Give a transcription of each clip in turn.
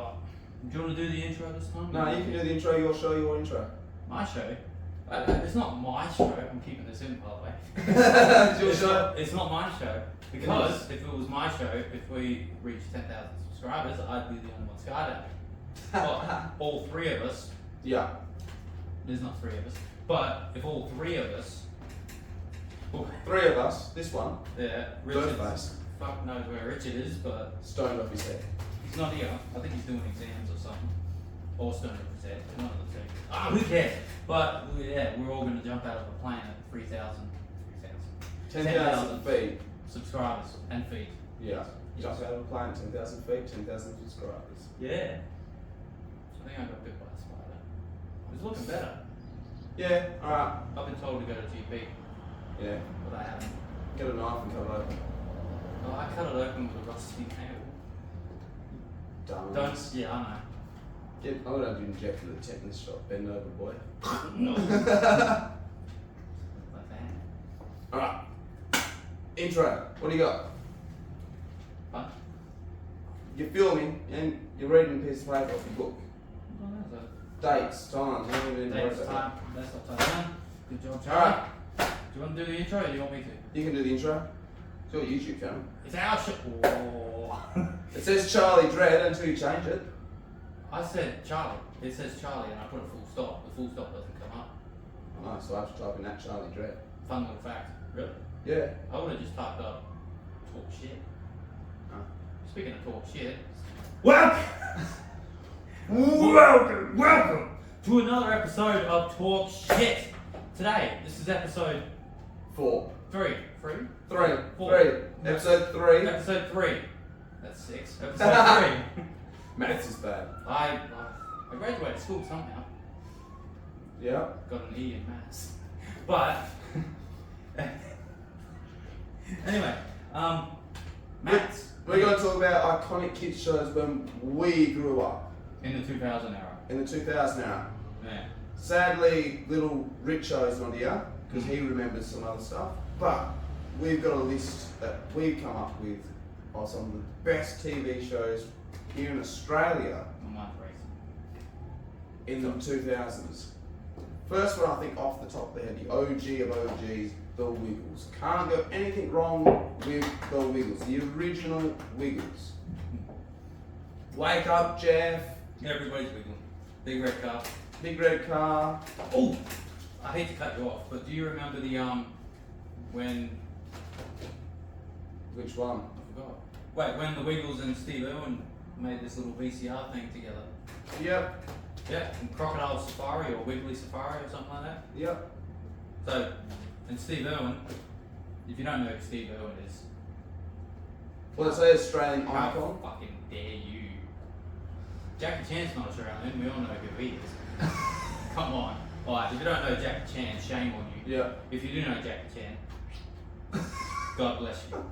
Oh, do you want to do the intro this time? No, you can do the intro, your show, your intro. My show? It's not my show. I'm keeping this in, by the way. It's your show. It's not my show. Because if it was my show, if we reached 10,000 subscribers, I'd be the only one skydiving. But all three of us, Yeah. there's not three of us, but if all three of us, Three of us, this one, yeah, bird Richard, face, fuck knows where Richard is, but stoned off his head. he's not here. I think he's doing exams or something. Or stoned off his head. One of the two. Ah, who cares? But yeah, we're all going to jump out of a plane at 3,000 10,000 feet. subscribers and feet. Yeah. Jump out of a plane, 10,000 feet, 10,000 subscribers. Yeah. I think I got bit by a spider. It's looking better. Yeah, alright. I've been told to go to GP, Yeah. but I haven't. Get a knife and cut it open. Well, I cut it open with a rusty nail. Dumb. Don't. Yeah, I know. I'm gonna have to inject with a tetanus shot. Bend over, boy. No. Like that. Alright. Intro. What do you got? Huh? You're filming and you're reading a piece of paper off your book. Oh, that's a Dates, times, how many Dave's minutes. time. That's what I've done. Good job, Charlie. Alright. Do you want to do the intro or do you want me to? You can do the intro. It's your YouTube channel. It's our show. Oh. It says Charlie Dread until you change it. I said Charlie. It says Charlie and I put a full stop. The full stop doesn't come up. Oh, so I have to type in that Charlie Dread. Fun little fact. Really? Yeah. I would have just typed up talk shit. Huh. Speaking of talk shit. Welcome To another episode of Talk Shit. Today, this is episode 4. 3. 3? 3. Four. 3. Episode 3. Episode 3. That's 6. Episode 3. Maths is bad. I graduated school somehow. Yeah. Got an E in maths. But anyway, maths We're going to talk about iconic kids shows when we grew up in the 2000 era. in the 2000 era. Yeah. Sadly, little Richo's not here because he remembers some other stuff. But we've got a list that we've come up with of some of the best TV shows here in Australia On my race. in the 2000s. First one, I think off the top there, the OG of OGs, The Wiggles. Can't go anything wrong with The Wiggles, the original Wiggles. Wake up, Jeff. Everybody's wiggling. Big red car. Big red car. Oh, I hate to cut you off, but do you remember the when Which one? I forgot. Wait, when the Wiggles and Steve Irwin made this little VCR thing together. Yep. Yeah, and Crocodile Safari or Wiggly Safari or something like that. Yep. So, and Steve Irwin, if you don't know who Steve Irwin is, Well, it's an Australian how icon. fucking dare you? Jackie Chan's not Australian, we all know who he is. Come on. Alright, if you don't know Jackie Chan, shame on you. Yeah. If you do know Jackie Chan, God bless you.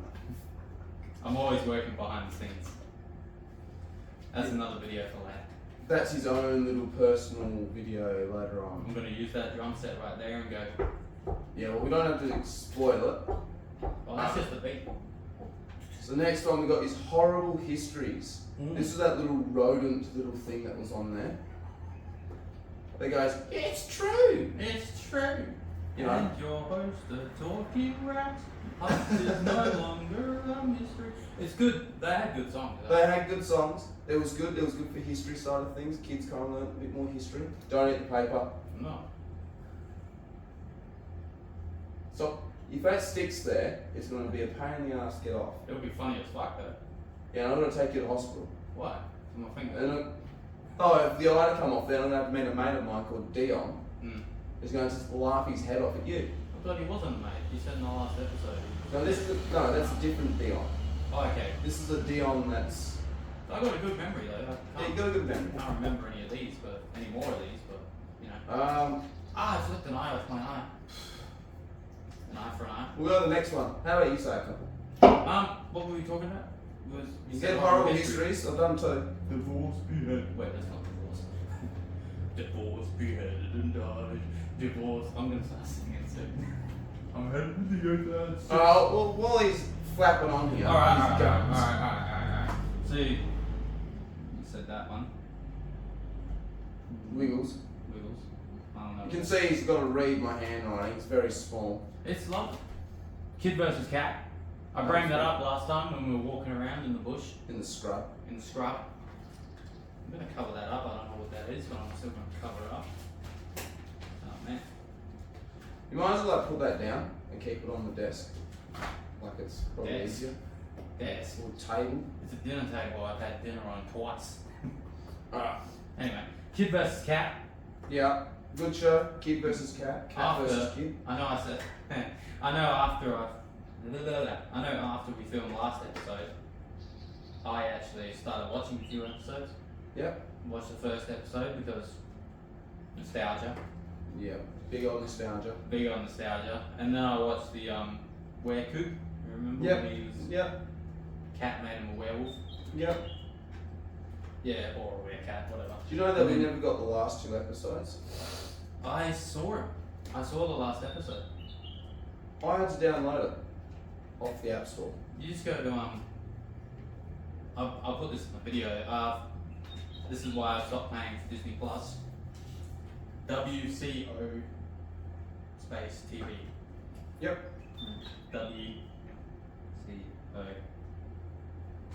I'm always working behind the scenes. That's another video for that. That's his own little personal video later on. I'm going to use that drum set right there and go, Yeah, well, we don't have to spoil it. oh, that's just the beat. So the next one we got is Horrible Histories. Mm. This is that little rodent little thing that was on there. That goes, it's true. It's true. You know? And your host, the Talking Rats, host is no longer a mystery. It's good. They had good songs. They had good songs. It was good. It was good for history side of things. Kids kind of learned a bit more history. Don't eat the paper. No. So if that sticks there, it's going to be a pain in the ass to get off. It would be funny as fuck though. Yeah, and I'm going to take you to hospital. Why? For my finger. And if the eye come off, then I'm going to have to meet a mate of mine called Dion. Mm. He's going to just laugh his head off at you. I thought he wasn't a mate. You said in the last episode. No, that's a different Dion. Oh, okay. This is a Dion that's. I got a good memory though. Yeah, you got a good memory. I can't remember any of these, but any more of these, but you know. I flicked an eye off my eye. An eye for an eye. We'll go to the next one. How about you say a couple? What were we talking about? You said horrible histories. I've done two. Divorce, beheaded. Wait, that's not divorce. Divorce, beheaded and died. Divorce. I'm gonna start singing soon. I'm headed to the earth. Well, while he's flapping on here, Alright, his alright, guns. alright. See, so said that one. Wiggles. Wiggles. I don't know. You can see he's got to read my handwriting. It's very small. It's lovely. Kid versus cat. I brought that up last time when we were walking around in the bush, In the scrub. in the scrub. I'm gonna cover that up. I don't know what that is, but I'm still gonna cover it up. Oh man. You might as well like, put that down and keep it on the desk. Like it's probably Desk. easier. Yes. Or table. It's a dinner table I've had dinner on twice. Alright. Anyway, kid versus cat. Yeah. Good show. Kid versus cat. Cat After- versus kid. I know I said. I know after we filmed last episode, I actually started watching a few episodes. Yep. Watched the first episode because nostalgia, Yeah. Big old nostalgia. big on nostalgia, and then I watched the Werecoop. You remember Yep. when he was Yep. cat made him a werewolf? Yep. Yeah, or a werecat, whatever. Do you know that we never got the last 2 episodes? I saw it. I saw the last episode. I had to download it off the App Store. You just go to I'll put this in the video. This is why I stopped paying for Disney Plus. WCO space TV. Yep. WCO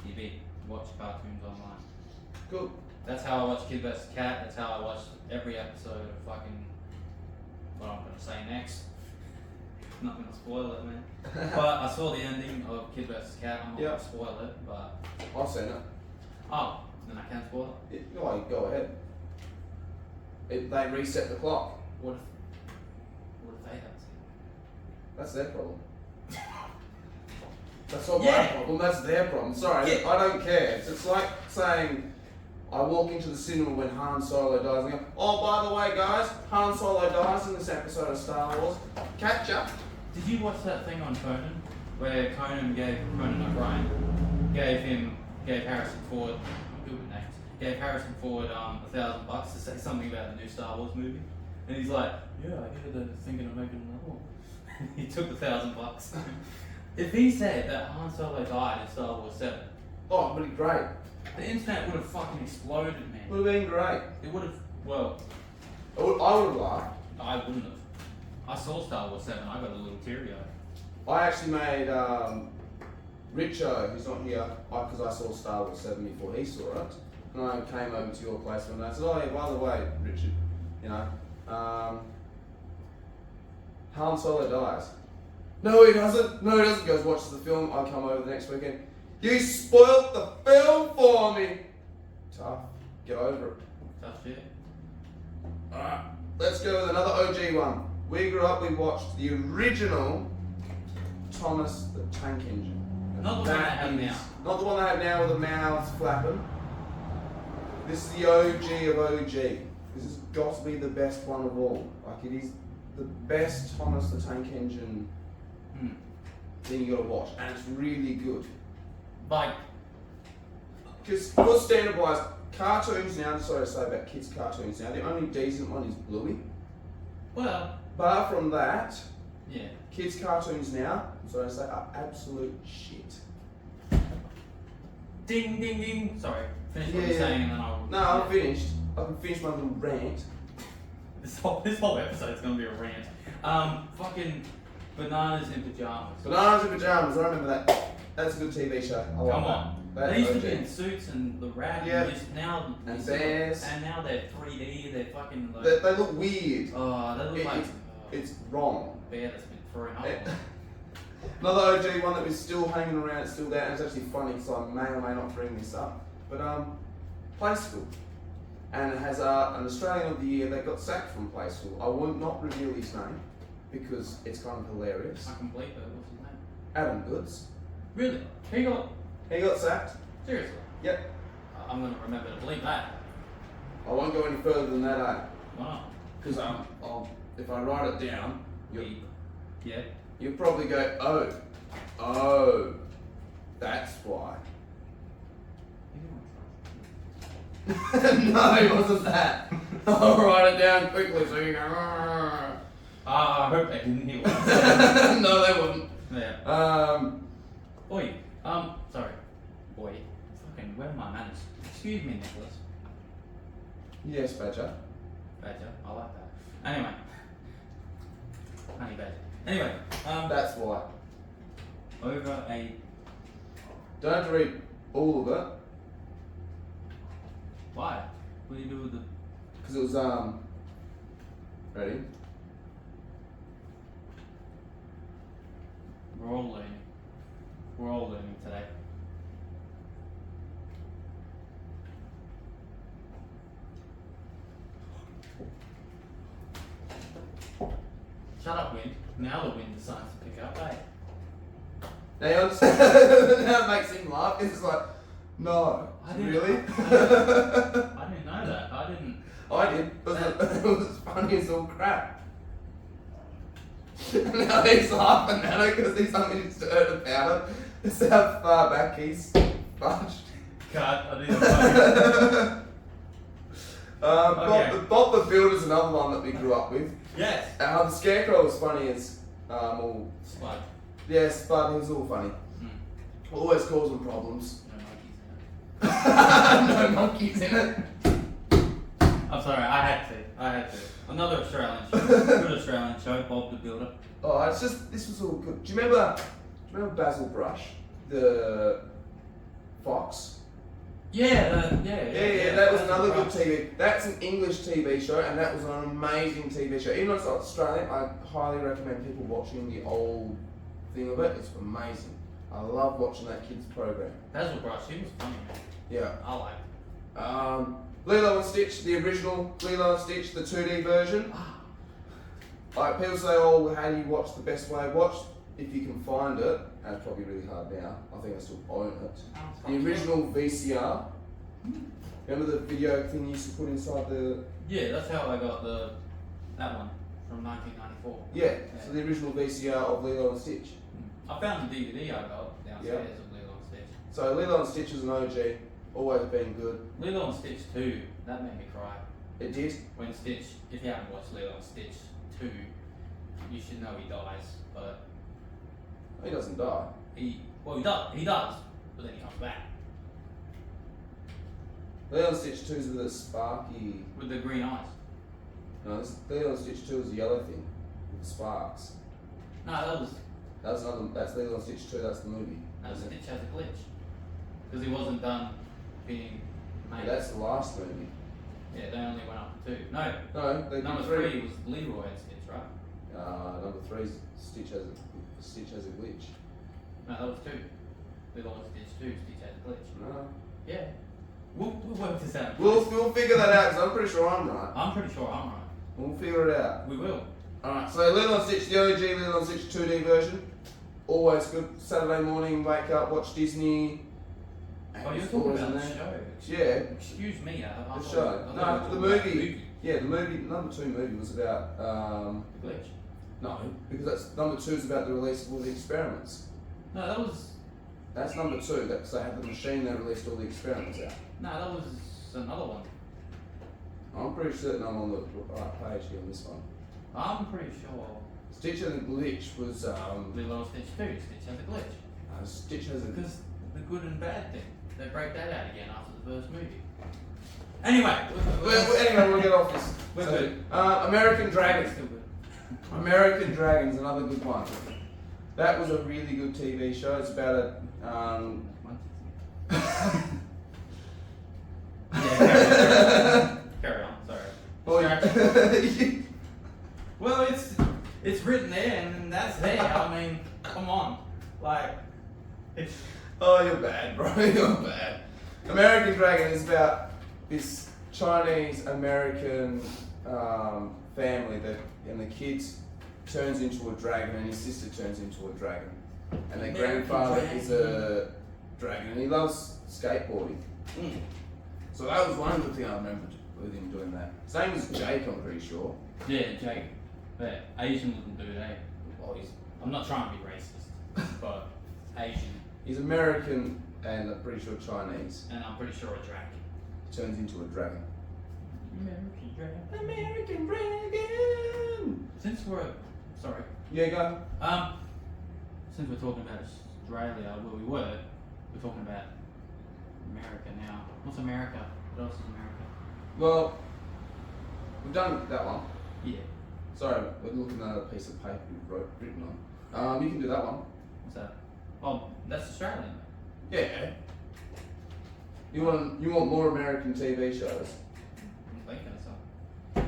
TV. Watch cartoons online. Cool. That's how I watch Kid vs. Cat. That's how I watched every episode of fucking what I'm gonna say next. Not gonna spoil it, man. But I saw the ending of Kid vs. Cat. I'm not Yeah. gonna spoil it, but I've seen it. oh, then I can spoil it. Go ahead. They reset the clock. What if they haven't seen it? That's their problem. That's not my Yeah. problem, that's their problem. Sorry, Yeah. I don't care. It's like saying I walk into the cinema when Han Solo dies and go, oh, by the way, guys, Han Solo dies in this episode of Star Wars. Catch up. Did you watch that thing on Conan where Conan O'Brien gave Harrison Ford, I'm good with names, gave Harrison Ford $1,000 to say something about the new Star Wars movie, and he's like, yeah, I hear they're thinking of making another one. He took the $1,000. If he said that Han Solo died in Star Wars 7, Oh, pretty great. the internet would have fucking exploded, man. Would have been great. It would have. Well, I would have laughed. I wouldn't have. I saw Star Wars 7. I got a little teary-eyed. I actually made Richo, who's not here, because I saw Star Wars 7 before he saw it, and I came over to your place and I said, oh yeah, by the way, Richard, you know, Han Solo dies. No, he doesn't. No, he doesn't. He goes, watches the film. I come over the next weekend. You spoilt the film for me. Tough. Get over it. Tough shit. Alright, let's go with another OG one. We grew up, we watched the original Thomas the Tank Engine. Not the one they have is- now. Not the one they have now with the mouths flapping. This is the OG of OG. This has got to be the best one of all. Like, it is the best Thomas the Tank Engine thing you gotta watch. And it's really good. Like, Because for standard wise, cartoons now, sorry to say about kids' cartoons now, the only decent one is Bluey. well, Apart from that, yeah. kids' cartoons now, sorry to say, are absolute shit. Ding, ding, ding. Sorry. Finish what Yeah, you're yeah. saying and then I'll. No, I'm finished. I can finish my little rant. This whole episode's gonna be a rant. Fucking Bananas in Pajamas. Bananas in Pajamas, I remember that. That's a good TV show. I like Come that. on. That's They used to OG. be in suits and the rap. Yeah. And now. And bears. And now they're 3D. They're fucking like. They look weird. Oh, they look like. It's wrong. a bear that's been thrown up. It- Another OG one that was still hanging around, it's still there, and it's actually funny because I may or may not bring this up. But Play School. And it has an Australian of the Year that got sacked from Play School. I will not reveal his name because it's kind of hilarious. I can believe it. What's his name? Adam Goods. Really? He got sacked. Seriously? Yep. I'm gonna remember to believe that. I won't go any further than that, Wow. because if I write it down, Yeah. you'll probably go, oh, that's why. No, it wasn't that. I'll write it down quickly so you go. "Arr." I hope they didn't hear what I said. No, they wouldn't. Yeah. Oi. Sorry. Boy. Fucking, where are my manners? excuse me, Nicholas. Yes, Badger. Badger, I like that. Anyway. Honey badger. Anyway, That's why. over a. Don't have to read all of it Why? What do you do with the. because it was ready. We're all learning. We're all learning today. Shut up, wind. Now the wind decides to pick up, eh? Now you understand. Now it makes him laugh. It's like, no, I didn't- really. I didn't know that. I didn't. I did. It was funny as all crap. Now he's laughing at it because he's undisturbed about it. It's how far back he's fudged. Cut. I didn't know. Okay. Bob the Builder's another one that we grew up with. Yes. The Scarecrow was funny as all. Spud. Yes, but he was all funny. Mm. Always causing problems. No monkeys in it. No monkeys in it. I'm sorry. I had to. Another Australian show. Good Australian show. Bob the Builder. Oh, it's just this was all good. Do you remember Basil Brush, the fox? Yeah. Yeah, that was another good TV. That's an English TV show, and that was an amazing TV show. Even though it's not Australian, I highly recommend people watching the old thing of it. It's amazing. I love watching that kids program. Basil Brush. He was funny, man. Yeah. I like. Lilo and Stitch, the original Lilo and Stitch, the 2D version. Like people say, oh, how do you watch the best way? Watch if you can find it. And it's probably really hard now. I think I still own it. The original VCR. Remember the video thing you used to put inside the? Yeah, that's how I got that one from 1994. Yeah. So the original VCR of Lilo and Stitch. I found the DVD I got downstairs of Lilo and Stitch. So Lilo and Stitch is an OG. Always been good. Lilo and Stitch 2, that made me cry. It did. When Stitch, if you haven't watched Lilo and Stitch 2, you should know he dies, but He doesn't die. he does, but then he comes back Lilo and Stitch 2 is with a sparky. with the green eyes. No, Lilo and Stitch 2 is the yellow thing with the sparks. No, that was That's Lilo and Stitch 2. That's the movie. isn't it? Stitch has a glitch because he wasn't done being Yeah, made. that's the last movie. Yeah, they only went up to 2. No, No, they number did 3 was Leroy and Stitch, right? Number 3 is Stitch has a glitch. No, that was 2. Lilo and Stitch 2, Stitch has a glitch. No. Yeah. We'll work this out. We'll figure that out because I'm pretty sure I'm right. I'm pretty sure I'm right. We'll figure it out. We will. Alright, so Lilo and Stitch, the OG Lilo and Stitch 2D version. Always good. Saturday morning, wake up, watch Disney. Oh, you're It's talking always about in the there. show. Yeah. Excuse me. I The thought- show. I thought No, you were the talking about movie. Yeah, the movie, number 2 movie was about, The glitch. no, because that's, number 2 is about the release of all the experiments. No, that was. That's number 2, because they had the machine that released all the experiments out. No, that was another one. I'm pretty certain I'm on the right page here on this one. I'm pretty sure. Stitch has a glitch was, Lilo and Stitch 2. Stitch has a glitch. Stitch has a Because the good and bad thing. They break that out again after the first movie. Anyway. Anyway, we'll get off this. We're So, good. American Dragons. Still good. American Dragons, another good one. That was a really good TV show. It's about a. Yeah, carry on. Sorry. Well, Distraction. Well, it's written there and that's there. I mean, come on, like, it's oh, you're bad, bro. You're bad. American Dragon is about this Chinese American family that, and the kid turns into a dragon, and his sister turns into a dragon, and their American grandfather dragon. is a dragon, and he loves skateboarding. So that was one good thing I remembered with him doing that. His name was Jake, I'm pretty sure. yeah, Jake. But Asian wouldn't do that. Well, I'm not trying to be racist, but Asian, He's American and I'm pretty sure Chinese. and I'm pretty sure a dragon. He turns into a dragon. American dragon. American Dragon! Since we're sorry, Yeah, go. since we're talking about Australia, where we're talking about America now. What's America? What else is America? Well, we've done that one. Yeah. Sorry, we're looking at a piece of paper you've written on. You can do that one. What's that? Oh, that's Australian. Yeah. You want more American TV shows? I'm thinking so.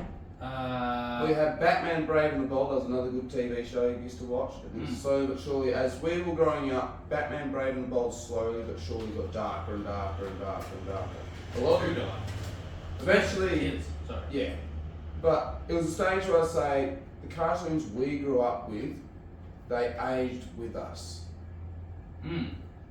We had Batman Brave and the Bold. That was another good TV show you used to watch. It was slowly but surely, as we were growing up, Batman Brave and the Bold slowly but surely got darker and darker and darker and darker. A lot of eventually, Kids. Sorry. yeah. But it was a stage where I say the cartoons we grew up with, they aged with us.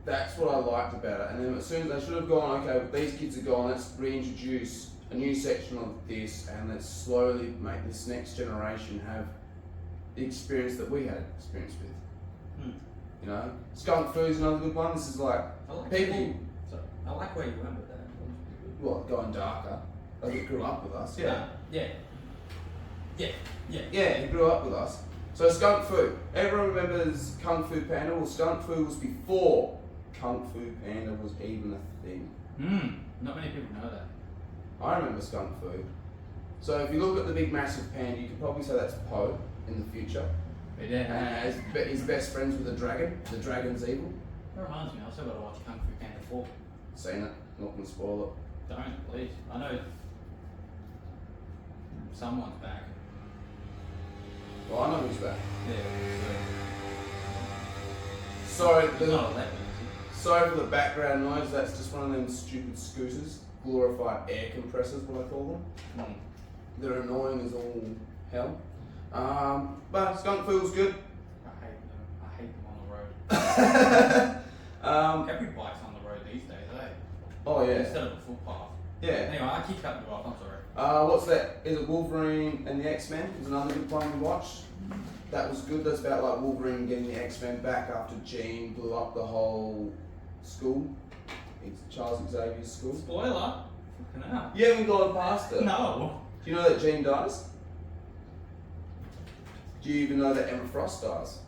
That's what I liked about it. And then as soon as they should have gone, okay, well, these kids are gone, let's reintroduce a new section of this and let's slowly make this next generation have the experience that we had experience with. You know? Skunk Foo's another good one. This is like I like people, I like where you went with that. what, going darker. Like it grew up with us. Yeah. Yeah, he grew up with us. So Skunk Fu. Everyone remembers Kung Fu Panda. Well, Skunk Fu was before Kung Fu Panda was even a thing. Not many people know that. I remember Skunk Fu. So if you look at the big massive panda, you could probably say that's Po in the future. But yeah. And he's best friends with the dragon. The dragon's evil. That reminds me, I still gotta watch Kung Fu Panda 4. Seen it. Not gonna spoil Don't, please. I know someone's back. it. Well, I know who's that. Yeah. Sorry, He's not a leopard, is sorry for the background noise. That's just one of them stupid scooters. Glorified air compressors, what I call them. he? They're annoying as all hell. But Skunk feels good. I hate them. I hate them on the road. Every bike's on the road these days, eh? Oh yeah. Instead of a footpath. Yeah. Anyway, I keep cutting you off, I'm sorry. What's that? Is it Wolverine and the X-Men? Is another good one to watch. That was good. That's about like Wolverine getting the X-Men back after Jean blew up the whole school. It's Charles Xavier's school. Spoiler! Fucking hell. You haven't gone past it. No! Do you know that Jean dies? Do you even know that Emma Frost dies?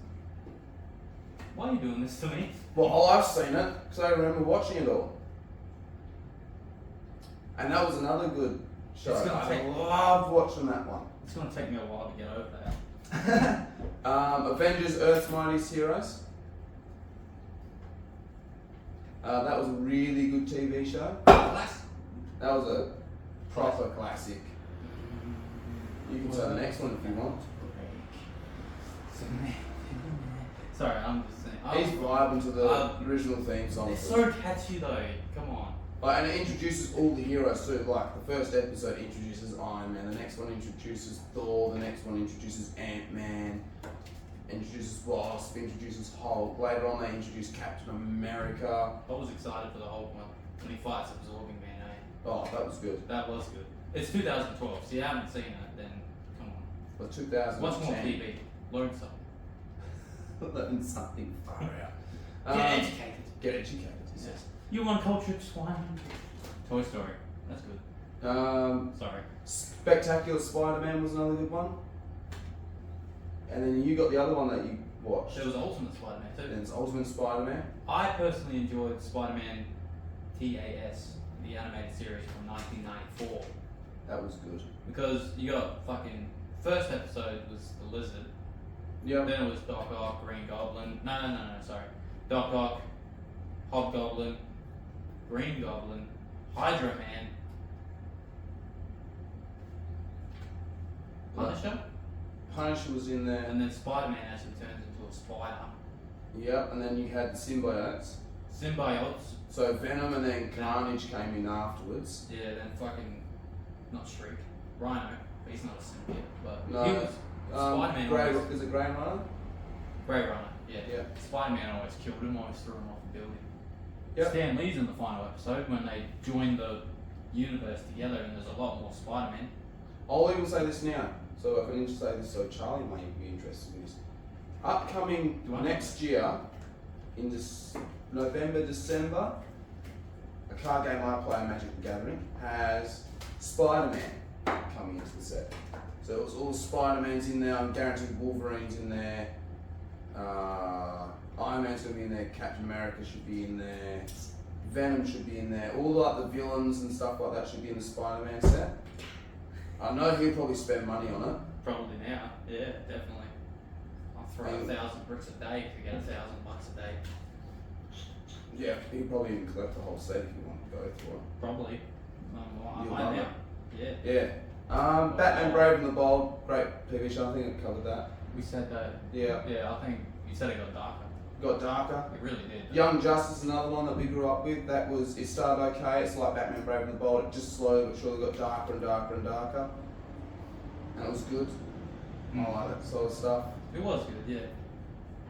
Why are you doing this to me? Well, I've seen it because I remember watching it all. And that was another good show. It's gonna I take- loved watching that one. It's gonna take me a while to get over that. Avengers Earth's Mightiest Heroes. That was a really good TV show. That was a proper classic. You can say the next one if you want. Sorry, I'm just saying. He's vibing to the original theme song. It's so catchy though. Come on. And it introduces all the heroes too. Like the first episode introduces Iron Man, the next one introduces Thor, the next one introduces Ant-Man, introduces Wasp, introduces Hulk. Later on they introduce Captain America. I was excited for the Hulk one when he fights Absorbing Man. Eh? Oh, that was good. That was good. It's 2012, so you haven't seen it. Then come on. But 2010. Watch more TV. Learn something. Learn something far out. Get educated. Get educated. Yes. You uncultured swine. Toy Story. That's good. Sorry. Spectacular Spider-Man was another good one. And then you got the other one that you watched. There was Ultimate Spider-Man too. And it's Ultimate Spider-Man. I personally enjoyed Spider-Man TAS, the animated series from 1994, That was good. because you got fucking first episode was the Lizard, Yep. then it was Doc Ock, Green Goblin. No, sorry. Doc Ock, Hobgoblin, Green Goblin, Hydra Man, Punisher, Punisher was in there. and then Spider-Man actually turns into a spider. Yep. And then you had the symbiotes. Symbiotes, So Venom and then Carnage came in afterwards. yeah, then fucking, not Shriek, Rhino, but he's not a symbiote, but No, he was, Spider-Man Grey, always, is it Grey Runner? Grey Runner, yeah. Yeah. Spider-Man always killed him, always threw him off a building. Yep. Stan Lee's in the final episode when they join the universe together and there's a lot more Spider-Man. I'll even say this now. So I can just say this so Charlie might be interested in this. Upcoming Do I know next year, in this November, December, a card game I play, Magic the Gathering, has Spider-Man coming into the set. So it was all Spider-Man's in there, I'm guaranteed Wolverine's in there, Iron Man's going to be in there, Captain America should be in there, Venom should be in there. All like the villains and stuff like that should be in the Spider-Man set. I know he'll probably spend money on it. Probably now. Yeah, definitely. I'll throw 1,000 bricks a day to get $1,000 a day. Yeah, he'll probably even collect the whole set if you want to go for it. Probably. I You'll might love now. it. Yeah. Yeah. Batman Brave and the Bold, great TV show. I think it covered that. We said that. Yeah. Yeah, I think you said it got darker. Got darker. It really did. Young Justice, another one that we grew up with. It started okay. It's like Batman Brave and the Bold. It just slowly but surely got darker and darker and darker. And it was good. I like that sort of stuff. It was good, yeah.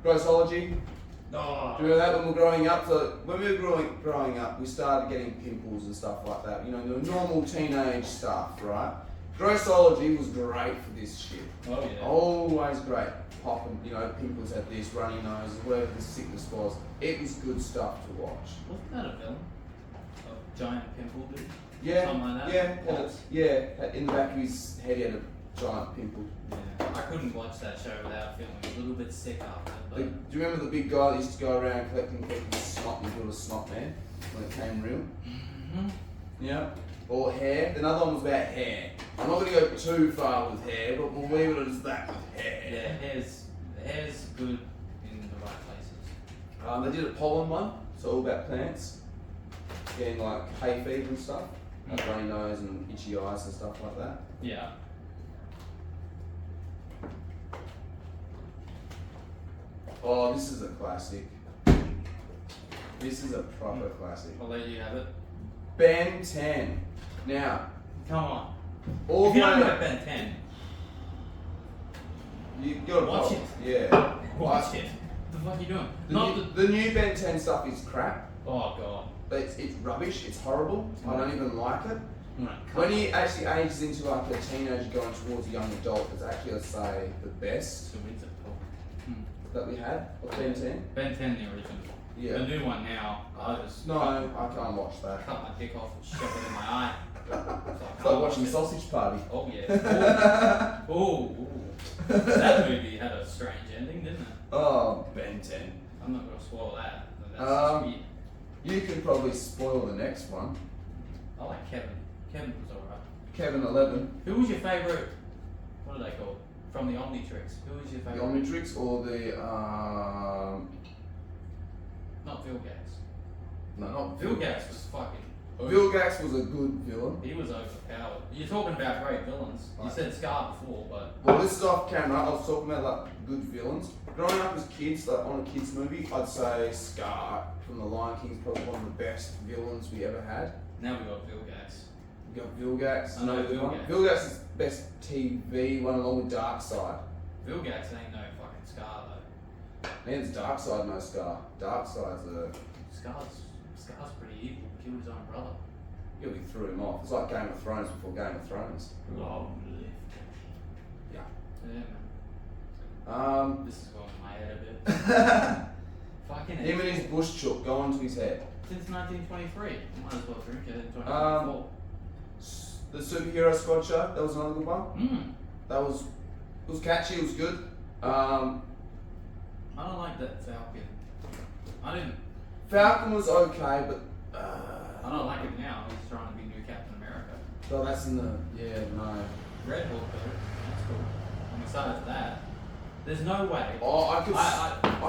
Grossology. Oh. Do you remember that when we were growing up? So when we were growing up, we started getting pimples and stuff like that. You know, the normal teenage stuff, right? Grossology was great for this shit. Oh, yeah. Always great. Popping, pimples had this, runny nose, whatever the sickness was. It was good stuff to watch. Wasn't that a villain? A giant pimple dude? Yeah, Something like that? yeah. In the back of his head, he had a giant pimple. Yeah. I couldn't watch that show without feeling a little bit sick after. But Do you remember the big guy that used to go around collecting people's snot and build a snot man when it came real? Mhm. Yeah. Or hair. Another one was about hair. I'm not going to go too far with hair, but we'll leave it as that with hair. Yeah, hair's good in the right places. They did a pollen one, so all about plants. Getting like hay fever and stuff. Like runny nose and itchy eyes and stuff like that. Yeah. Oh, this is a classic. This is a proper classic. I'll let you have it. Ben 10. Now, Come on. all If you don't the know Ben 10, you gotta Watch it. it. Yeah. watch it. What the fuck are you doing? The new Ben 10 stuff is crap. Oh god. It's rubbish. It's horrible. I don't even like it. I'm gonna cut When he actually ages into like a teenager going towards a young adult, it's actually, I'd say, the best So it's a pull. that we had of Ben 10. Ben 10, the original. Yeah. The new one now, I just No, I can't watch that. cut my dick off and shove it in my eye. So I It's can't like watch watching it. Sausage Party. Oh yeah. Oh. That movie had a strange ending, didn't it? Oh, Ben 10. I'm not gonna spoil that. But that's Um, just weird. You can probably spoil the next one. I like Kevin. Kevin was alright. Kevin 11. Who was your favourite? What are they called? From the Omnitrix. Who was your The favourite? Omnitrix or the Not Vilgax. no, not Vilgax was fucking. Vilgax was a good villain. He was overpowered. You're talking about great villains. You Right. said Scar before, but Well, this is off camera. I was talking about like good villains. Growing up as kids, like on a kids movie, I'd say Scar from The Lion King is probably one of the best villains we ever had. now we got Vilgax. We got Vilgax. I know another one. Vilgax. Vilgax is best TV one along with Darkseid. Vilgax ain't no fucking Scar though. And it's Darkseid, no Scar. Darkseid's a Scar's pretty evil. Killed his own brother. yeah, we threw him off. It's like Game of Thrones before Game of Thrones. Long Yeah. Yeah, man. This is going in my head a bit. Fucking Him and his bush chook go onto his head. Since 1923. Might as well drink it in 2024. The Superhero Squad show, that was another good one. That was, it was catchy, it was good. I don't like that Falcon. I didn't. Falcon was okay, but I don't like it now. He's trying to be new Captain America. well, that's in the no. Red Hulk though. That's cool. I'm excited for that. There's no way. Oh, I-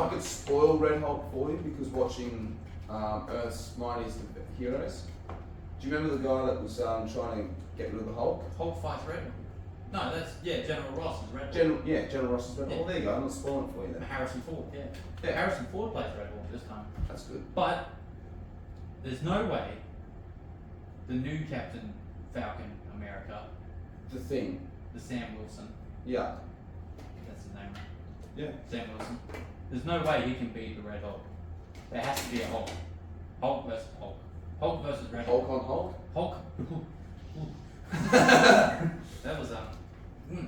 I could spoil Red Hulk for you because watching Earth's Mightiest Heroes. Do you remember the guy that was trying to get rid of the Hulk? Hulk fights Red Hulk. No, that's General Ross is Red Hulk. General Ross is Red Hulk. Yeah. Oh, there you go. I'm not spoiling it for you then. Harrison Ford. Yeah. Yeah. Harrison Ford plays Red Hulk this time. That's good. But there's no way the new Captain Falcon America, The Thing. the Sam Wilson, Yeah. that's his name, right? Yeah. Sam Wilson. There's no way he can beat the Red Hulk. There has to be a Hulk. Hulk versus Hulk. Hulk versus Red Hulk Hulk. on Hulk. Hulk. That was yeah,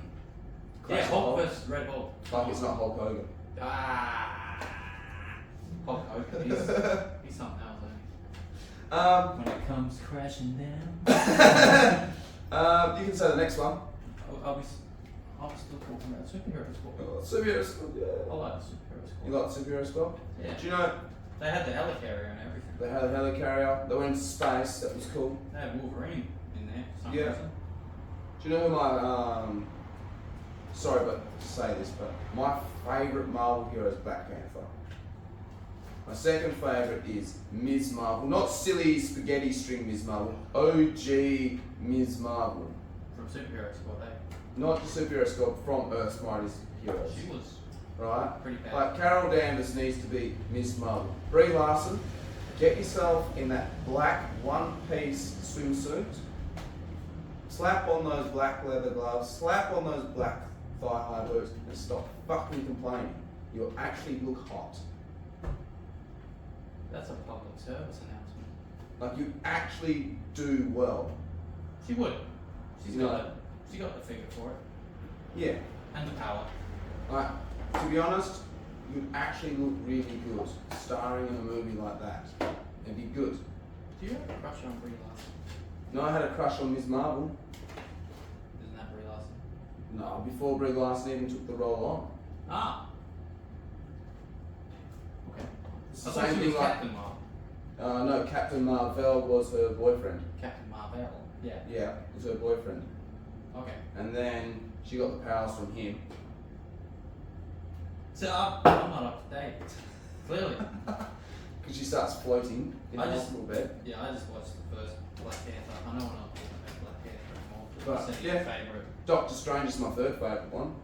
Clash Hulk Hulk. versus Red Hulk. Fuck, it's not Hulk Hogan. Hulk Hogan. He's something else, isn't he? When it comes crashing down. You can say the next one. Are we still talking about superhero squad? Superhero Squad. I Yeah. like the superhero squad. You like Superhero Squad? Yeah. Do you know They had the helicarrier and everything. They had a helicarrier. They went into space. That was cool. They had Wolverine in there for some Yeah. reason. Do you know who my sorry, but to say this, but my favourite Marvel hero is Black Panther. My second favourite is Ms. Marvel, not silly spaghetti string Ms. Marvel. OG Ms. Marvel, From Superhero Squad, eh? not the superhero squad from Earth's Mightiest Heroes. She was Right? pretty bad. Like Carol Danvers needs to be Ms. Marvel. Brie Larson, get yourself in that black one-piece swimsuit. Slap on those black leather gloves. Slap on those black thigh-high boots, and stop fucking complaining. You'll actually look hot. That's a public service announcement. Like you actually do well. She would. She's No. she got the figure for it. Yeah. And the power. Like to be honest, you actually look really good starring in a movie like that. It'd be good. Do you have a crush on Brie Larson? No, I had a crush on Ms. Marvel. Isn't that Brie Larson? No, before Brie Larson even took the role on. Ah. Okay. It's I the thought same she thing was like Captain Marvel. no, Captain Marvel was her boyfriend. Captain Marvel. Yeah. Yeah, it was her boyfriend. Okay. And then she got the powers from him. So I'm not up to date. Clearly. Because she starts floating in I the just- hospital bed. Yeah, I just watched the first Black Panther. I know we're not talking about Black Panther anymore. But, You said yeah. your favourite. Doctor Strange is my third favourite one.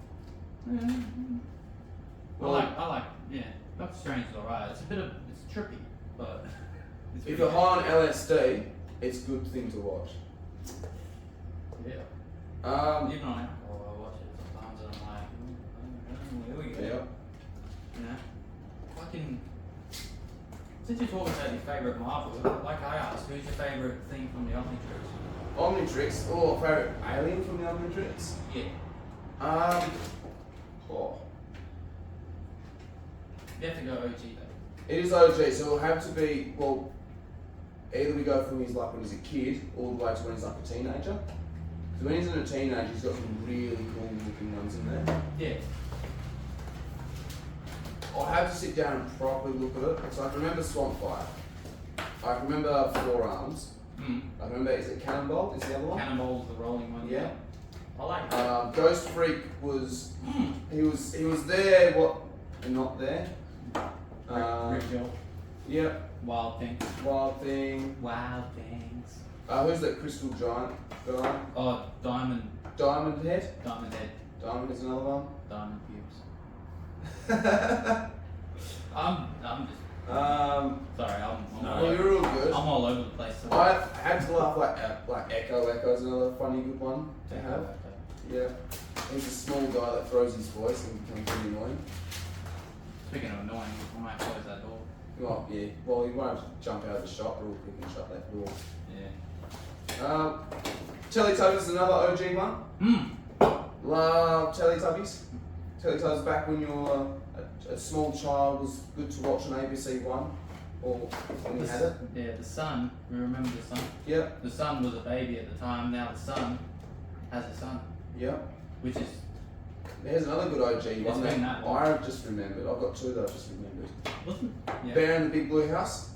Well, I like, yeah. Doctor Strange is alright. It's trippy, but it's if pretty you're good. high on LSD, it's a good thing to watch. Yeah. Um, Even on alcohol, I watch it sometimes and I'm like, here we go. yeah. You know? Fucking. Since you're talking about your favourite Marvel, like I asked, who's your favourite thing from the Omnitrix? Omnitrix. Oh, favourite alien from the Omnitrix? Yeah. Oh. You have to go OG though. It is OG, so it'll have to be, well, either we go from his like when he's a kid all the way to when he's like a teenager. So when he's in a teenager, he's got some really cool looking ones in there. Yeah. I'll have to sit down and properly look at it. So I can remember Swamp Fire. I can remember Forearms. Mm. I can remember, is it Cannonball? Is the other one? Cannonball's the rolling one. Yeah. I like that. Ghost Freak was, Mm. he was there, what, and not there. Rick Hill. Yep, Wild Thing. Wild Thing. Wild Things. Who's that Crystal Giant guy? Oh, Diamond. Diamond Head? Diamond Head. Diamond is another one. Diamond Pubes. I'm just. Sorry, I'm no, all over. you're all good. I'm all over the place. So I had to laugh like Echo. Echo's another funny good one to have. Yeah. He's a small guy that throws his voice and becomes pretty annoying. Speaking of annoying, I might close that door. Oh, yeah. Well, you won't jump out of the shop real quick and shut that door. Yeah. Teletubbies is another OG one. Hmm. Love Teletubbies. Teletubbies back when you were a small child was good to watch on ABC One, or when you had it. Yeah, the Sun. We remember the Sun. Yep, The Sun was a baby at the time. Now the Sun has a son, yep. which is There's another good OG It's one been that that long. I've just remembered. I've got two that I've just remembered. wasn't. Yeah. Bear in the Big Blue House.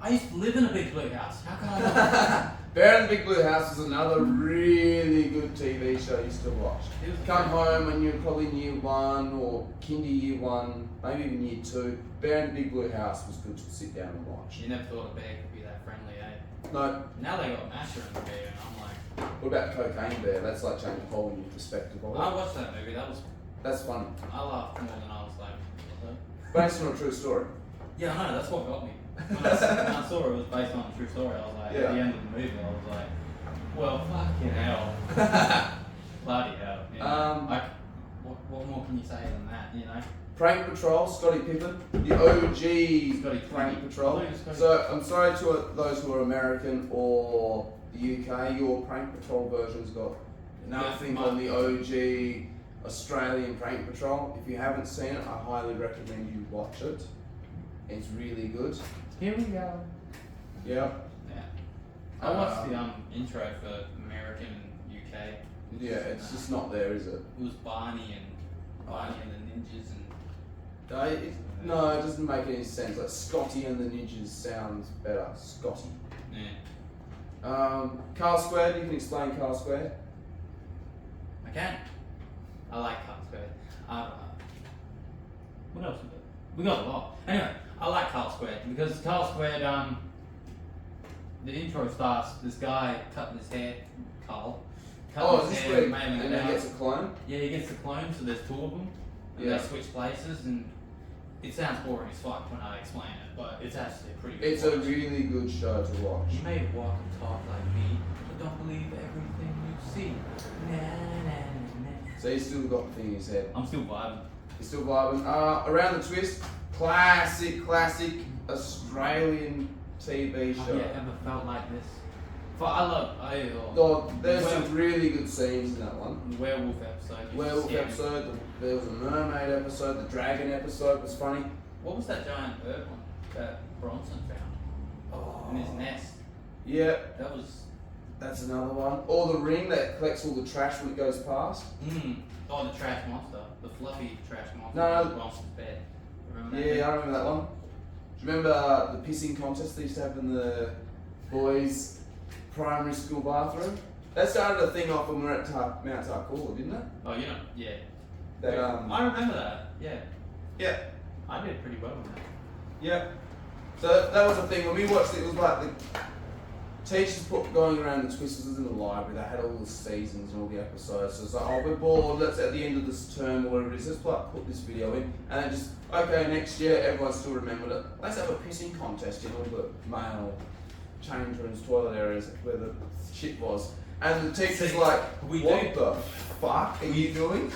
I used to live in a big blue house. How can I not? Bear in the Big Blue House is another really good TV show I used to watch. It was Come home when you're probably in year one or kinder year one, maybe even year two. Bear in the Big Blue House was good to sit down and watch. You never thought a bear could be that friendly, eh? No, Now they got Masher in the bear, and I'm like, what about Cocaine Bear? That's like changing a whole new perspective of I it. watched that movie. That was That's funny. I laughed more than I was like. What Based on a true story. the? Yeah, I know. That's what got me. When I saw it was based on a true story. I was like, Yeah. at the end of the movie, I was like, well, fucking hell, bloody hell. You know? Like, what more can you say than that? You know. Prank Patrol, Scotty Pippen, the OG Scotty Prank Pippen. Patrol. I thought it was Scotty So I'm sorry to those who are American or the UK, your Prank Patrol version's got nothing Yeah, on the OG Australian Prank Patrol. If you haven't seen it, I highly recommend you watch it. It's really good. Here we go. Yeah. Yeah. I watched the intro for American and UK. Yeah, it's just not there, is it? It was Barney and the Ninjas and No, it doesn't make any sense. Like Scotty and the Ninjas sounds better. Scotty. Yeah. Carl Squared, you can explain Carl Squared. I can. I like Carl Squared. What else? We got a lot. Anyway, I like Carl Squared because Carl Squared. The intro starts. This guy cutting his hair. Carl. Oh, Cutting is his this hair, where mailing and it then out. gets a clone? Yeah, he gets the clone. So there's two of them. And Yeah. they switch places, and it sounds boring as fuck when I explain it, but it's actually a pretty good. It's a watch. really good show to watch. You may walk and talk like me, but don't believe everything you see. Nah, nah, nah. So he's still got the thing in his head. I'm still vibing. He's still vibing. Around the Twist, classic Australian TV Have show. you ever felt like this? Oh, there's some really good scenes in that one. The werewolf episode. used to Werewolf scare me. episode, there was a mermaid episode, the dragon episode was funny. What was that giant bird one that Bronson found in his nest? Yeah, That was. that's another one. Or the ring that collects all the trash when it goes past. Oh, the trash monster, the fluffy trash monster. No. on Bronson's bed. Remember that? Yeah, I remember that one. Do you remember the pissing contest they used to have in the boys' primary school bathroom? That started a thing off when we were at Mount Tarcoola, didn't it? Oh, you know, yeah. That I remember that. Yeah, yeah, I did pretty well with that. yeah. So that was the thing when we watched it. It was like the teachers going around the Twisters in the library. They had all the seasons and all the episodes. So it's like, oh, we're bored. Let's at the end of this term or whatever it is, let's like put this video in, and then just okay. Next year, everyone still remembered it. Let's have a pissing contest in all the male change rooms, toilet areas where the shit was. And the teacher's See, like, we what do. the fuck are you doing?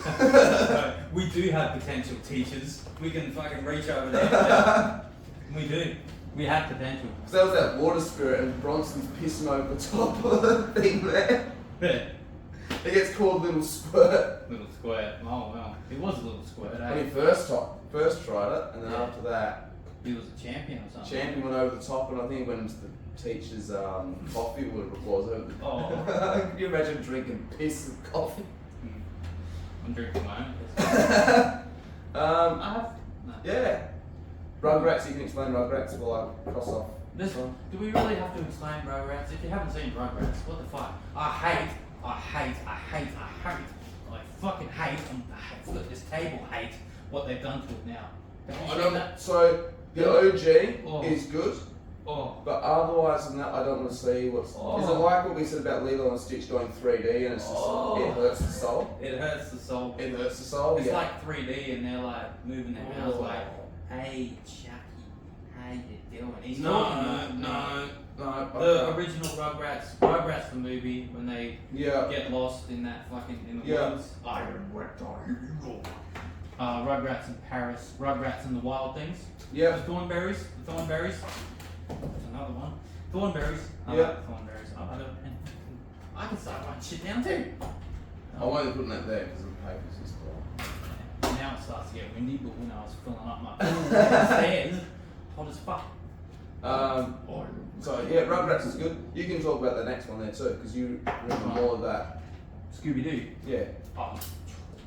We do have potential teachers. We can fucking reach over there. Yeah. We do. We have potential. So that was that water spirit and Bronson's pissing over the top of the thing there. Yeah. It gets called Little Squirt. Little squirt. Oh well, it was a little squirt. When Eh? he first tried it, and then Yeah. after that, He was a champion or something. Champion went over the top, and I think it went into the teacher's coffee, or whatever it was. Over the Oh. Can you imagine drinking piss of coffee? I'm drinking my own. piss. I have. No. Yeah. Rugrats, you can explain Rugrats while I cross off. This, do we really have to explain Rugrats? If you haven't seen Rugrats, what the fuck? I fucking hate, flip this table, hate what they've done to it now. Have you seen that? So the OG Oh. is good, Oh, but otherwise than that, I don't want to see what's. Oh. Is it like what we said about Lilo and Stitch going 3D and it's just Oh. it hurts the soul? it hurts the soul. It hurts the soul. It's yeah. like 3D and they're like moving their mouths Oh. like, hey Chucky, how you doing? He's no, talking. no. The okay. original Rugrats the movie, when they Yeah. get lost in that fucking in the Yeah. woods. Iron Rector, here you go. Rugrats in Paris, Rugrats and the Wild Things. Yeah. The Thornberries, There's another one. Thornberries. I Yeah. like Thornberries. I can start writing shit down too. I'm only putting that there because the papers is cool. Now it starts to get windy, but when I was filling up my pool downstairs, hot as fuck. So yeah, Rugrats is good. You can talk about the next one there too, because you remember more of that. Scooby Doo. Yeah, Oh,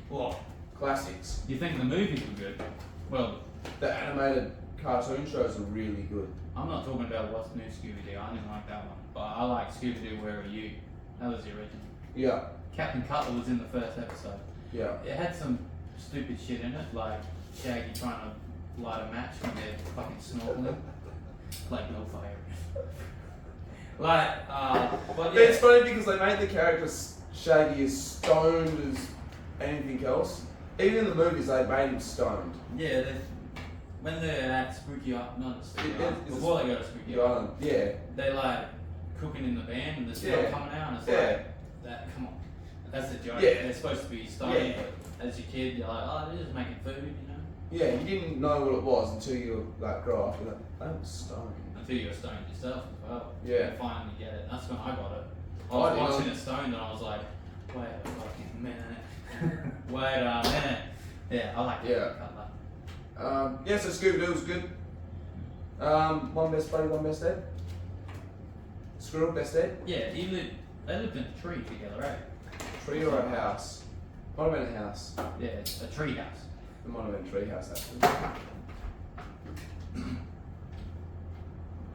well, classics. you think the movies were good? Well, The animated cartoon shows are really good. I'm not talking about what's new Scooby Doo. I didn't like that one, but I like Scooby Doo. Where Are You? That was the original. Yeah, Captain Cutler was in the first episode. yeah. It had some stupid shit in it, like Shaggy trying to light a match when they're fucking snorkeling. Like no fire. But yeah. It's funny because they made the character Shaggy as stoned as anything else. Even in the movies, they made him stoned. Yeah, when they're at Spooky Island, not Spooky It- Island, it's before they go to Spooky You Island, know, yeah, they like cooking in the van and the smoke Yeah. coming out, and it's Yeah. like, that, come on. That's a joke. Yeah. They're supposed to be stoned, Yeah. but as a kid, you're like, oh, they're just making food, you know? yeah. You didn't know what it was until you like grow up. You're like, that was stoned. Until you're stoned yourself as well. Yeah. You finally get it. That's when I got it. I I was didn't watching know. it stoned and I was like, wait a fucking minute. Wait a minute. Yeah, I like Yeah. Cutler. Yeah, so Scooby Doo was good. One best buddy, one best dad. Squirrel, best dad. Yeah, they lived in a tree together, right? Tree or a house? Might have been a house. Yeah, a tree house. It might have been Treehouse actually.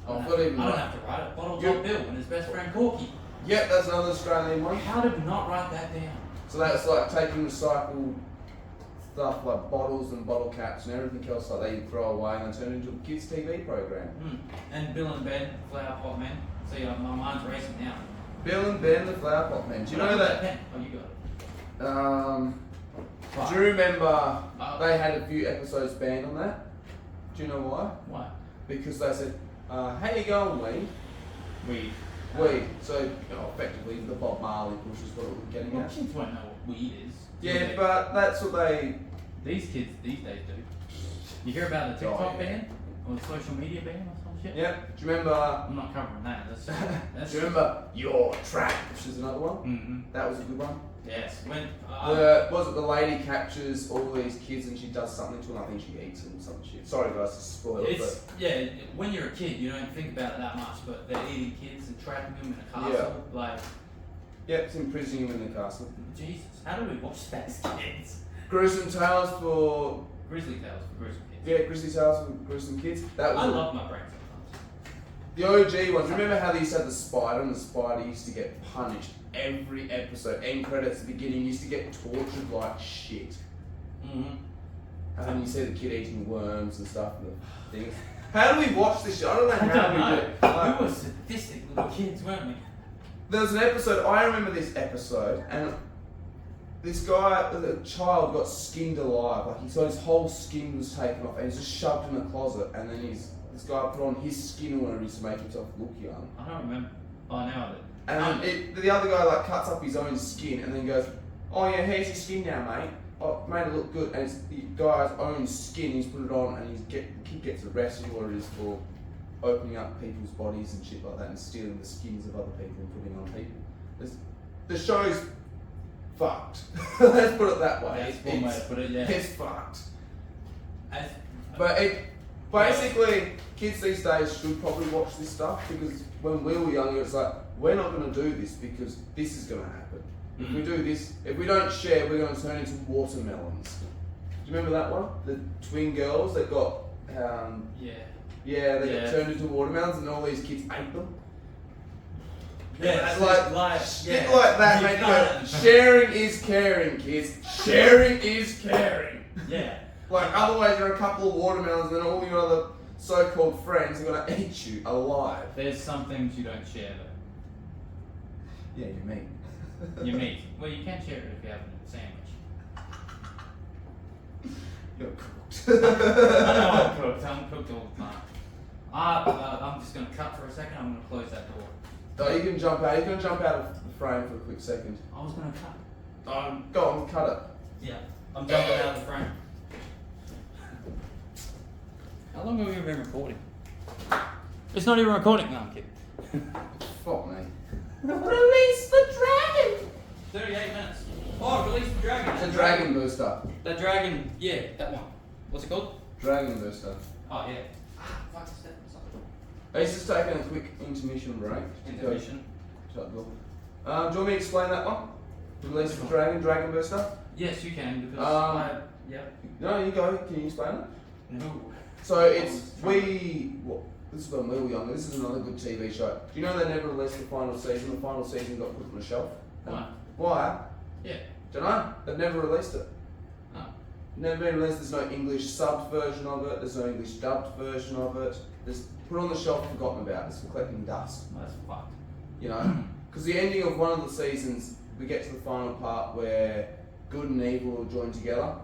I I've don't got even. have to write it. Bottle You- Top Bill and his best friend Corky. Yep, that's another Australian one. How did we not write that down? So that's like taking recycled stuff like bottles and bottle caps and everything else like that you throw away and then turn into a kids' TV program. And Bill and Ben, Flower Pot Men. See, my mind's racing now. Bill and Ben, the Flower Pot Men. Do you know that? pen? Oh, you got it. Do you remember Oh. they had a few episodes banned on that? Do you know why? What? Because they said, how you going, Wayne? Weed. Weed. So, effectively, the Bob Marley push is what it was getting Well, at. kids won't know what weed is. Yeah, but that's what they. These kids these days do. You hear about the TikTok Oh, yeah. ban? Or the social media ban or some shit? Yep. Do you remember? I'm not covering that. That's Do you remember Your Trap? Which is another one. Mm-hmm. That was a good one. Yes. When Was it the lady captures all these kids and she does something to them? I think she eats them or some shit. Sorry guys to spoil it, it's when you're a kid, you don't think about it that much, but they're eating kids and trapping them in a castle. Like, yep, it's imprisoning them in the castle. Jesus, how do we watch that as kids? Gruesome Tales for Grizzly Tales for gruesome kids. yeah, Grizzly Tales for gruesome kids. That was I a- love my brain sometimes. the OG ones. Remember how they used to have the spider and the spider used to get punished every episode. End credits at the beginning used to get tortured like shit. Mm-hmm. And then you see the kid eating worms and stuff and the things. How do we watch this shit? I don't know I how don't we know. do it. Like, We were sadistic little kids, weren't we? there was an episode, I remember this episode, and this guy, the child got skinned alive. Like, his whole skin was taken off and he's just shoved in a closet, and then this guy put on his skin or whatever to make himself look young. I don't remember. Oh, now I do. And then the other guy like cuts up his own skin and then goes, oh yeah, here's your skin now, mate. Oh, made it look good. And it's the guy's own skin, he's put it on and the kid gets arrested or it is for opening up people's bodies and shit like that and stealing the skins of other people and putting on people. The show's fucked. Let's put it that way. That's one way to put it, yeah. It's fucked. As- But it basically, kids these days should probably watch this stuff because when we were younger, it's like we're not going to do this because this is going to happen. If we do this, if we don't share, we're going to turn into watermelons. Do you remember that one? The twin girls that got, yeah. they got turned into watermelons and all these kids ate them. Yeah, It's that's like yeah. shit like that, Yeah, mate. no. Go, sharing is caring, kids. Sharing is caring. Yeah. Like, otherwise you're a couple of watermelons and then all your other so-called friends are going to eat you alive. There's some things you don't share though. Yeah, you mean. Your meat. Well, you can share it if you have a sandwich. You're cooked. I know I'm cooked. I'm cooked all the time. I'm just gonna cut for a second. I'm gonna close that door. Oh, you can jump out. You can jump out of the frame for a quick second. I was gonna cut. Go on, cut it. Yeah. I'm jumping out of the frame. How long have we been recording? It's not even recording. No, I'm kidding. Fuck me. Release the dragon! 38 minutes. Oh, release the dragon. It's a dragon booster. The dragon. Yeah, that one. What's it called? Dragon booster. Oh yeah. Fuck, I stepped on something. He's just taking a quick intermission break. Intermission. Shut the door. Do you want me to explain that one? Release the dragon booster? Yes, you can because yeah. No, you go. Can you explain it? No. So it's this is when we were younger. This is another good TV show. Do you know they never released the final season? The final season got put on the shelf. Why? Why? Yeah. Don't know. They've never released it. Oh. Never been released. There's no English subbed version of it. There's no English dubbed version of it. There's put on the shelf, forgotten about. It's for collecting dust. Well, that's fucked. You know, because the ending of one of the seasons, we get to the final part where good and evil are joined together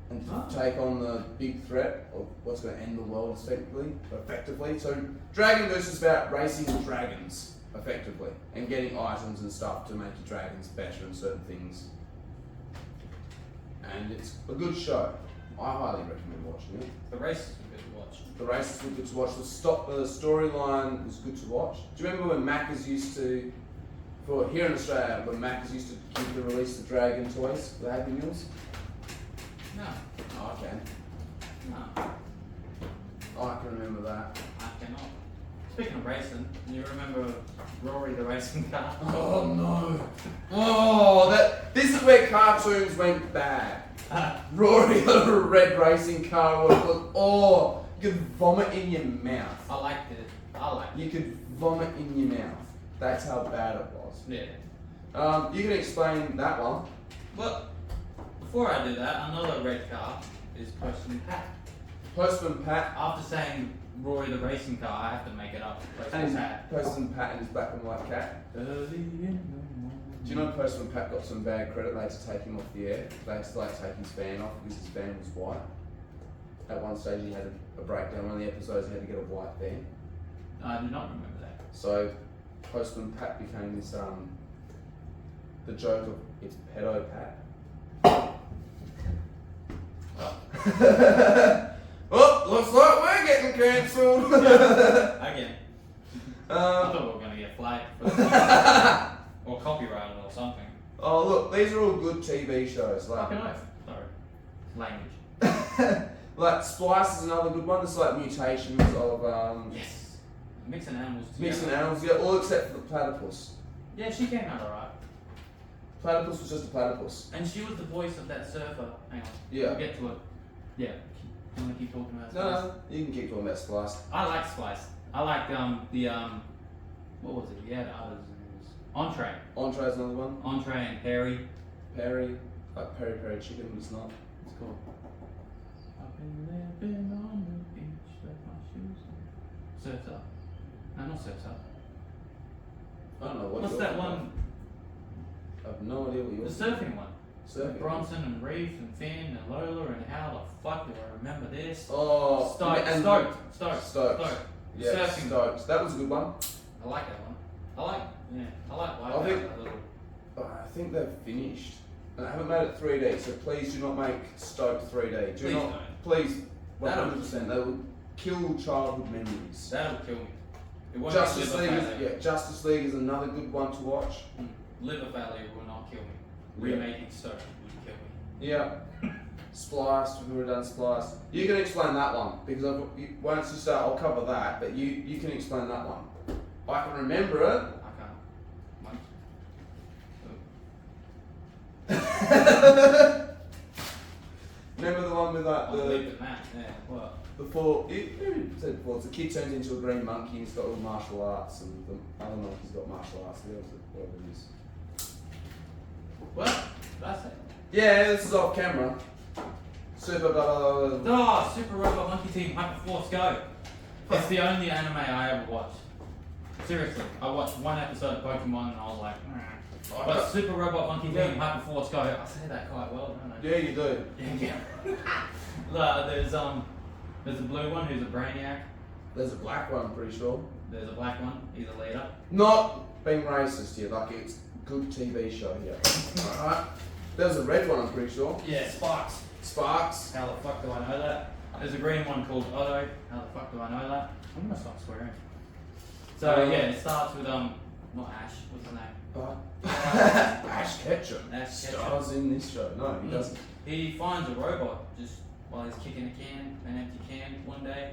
and take on the big threat of what's going to end the world effectively. So Dragon Boost is about racing dragons effectively and getting items and stuff to make your dragons better in certain things. And it's a good show. I highly recommend watching it. The races were good to watch. The races were good to watch. The storyline was good to watch. Do you remember when Macca's used to, for here in Australia, when Macca's used to give the release the Dragon toys, the Happy Meals? No. Oh, I can. No. Oh, I can remember that. I cannot. Speaking of racing, you remember Rory the racing car? Oh no! Oh, this is where cartoons went bad. Rory got a red racing car. What it looked, oh, you could vomit in your mouth. I liked it. I liked it. You could vomit in your mouth. That's how bad it was. Yeah. You can explain that one. Well, before I do that, another red car is Postman Pat. Postman Pat After saying Rory the racing car, I have to make it up. Postman and Pat. Postman Pat and his black and white cat. Early in the morning. Do you know Postman Pat got some bad credit? They had to take him off the air. They had to like take his van off because his van was white. At one stage he had a breakdown. One of the episodes he had to get a white van. I do not remember that. So Postman Pat became this the joke of it's pedo Pat. Oh, looks like we're getting cancelled. Again. I thought we were going to get flagged for that. Or copyrighted or something. Oh look, these are all good TV shows. Like, Fucking oath. Sorry. Language. like Splice is another good one. It's like mutations of Yes. Mixing animals together. mixing animals. Yeah, all except for the platypus. Yeah, she came out alright. Platypus was just a platypus. And she was the voice of that surfer. Hang on. Yeah. We'll get to it. Yeah. Do you want to keep talking about No, Splice? no, you can keep talking about Splice. I like Splice. I like what was it? He had others. It was Entree. Entree's another one. Entree and Perry. Perry, like peri peri chicken, but it's not. It's cool. I've been living on the beach, left my shoes on. Surf's Up. No, not Surf's Up. I don't know what. What's you're that talking one? about. I have no idea what you're. The surfing one. Surfing. Bronson and Reef and Finn and Lola and how the fuck do I remember this? Oh, Stoked. and Stoked. Stoked. Yeah, Surfing. Stoked. That was a good one. I like that one. I like I think- that little. I think they've finished. And I haven't made it 3D, so please do not make Stoked 3D. Do Please not. don't. Please. That'll- 100%. They will kill childhood memories. That'll kill me. It won't Justice be League Liver is, Failure. yeah, Justice League is another good one to watch. Liver Failure will not kill me. Yeah. Remaking Stoked would kill me. Yeah. Splice, we've already done Splice. You can explain that one because once you start, I'll cover that. But you can explain that one. I can remember it. I can't. Mike? Remember the one with like I'll leave it, Matt. Yeah, what? before you said before, the kid turns into a green monkey and he's got all martial arts and the other monkey's got martial arts. Whatever it is. What? That's it. Yeah, this is off camera. Super blah blah blah. Blah. Oh, Super Robot Monkey Team Hyperforce Go. It's the only anime I ever watched. Seriously, I watched one episode of Pokemon and I was like, but Super Robot Monkey Team Hyperforce Go. I say that quite well, don't I? Yeah, you do. Yeah. There's a blue one who's a brainiac. There's a black one, I'm pretty sure. There's a black one. He's a leader. Not being racist here, like it's a good TV show here. Alright. There's a red one, I'm pretty sure. Yeah, Sparks. Sparks. How the fuck do I know that? There's a green one called Otto. How the fuck do I know that? I'm gonna stop swearing. So yeah, it starts with not Ash. What's his name? Ash Ketchum Ash Ketchum. stars in this show. No, he doesn't. He finds a robot just while he's kicking a can, an empty can, one day.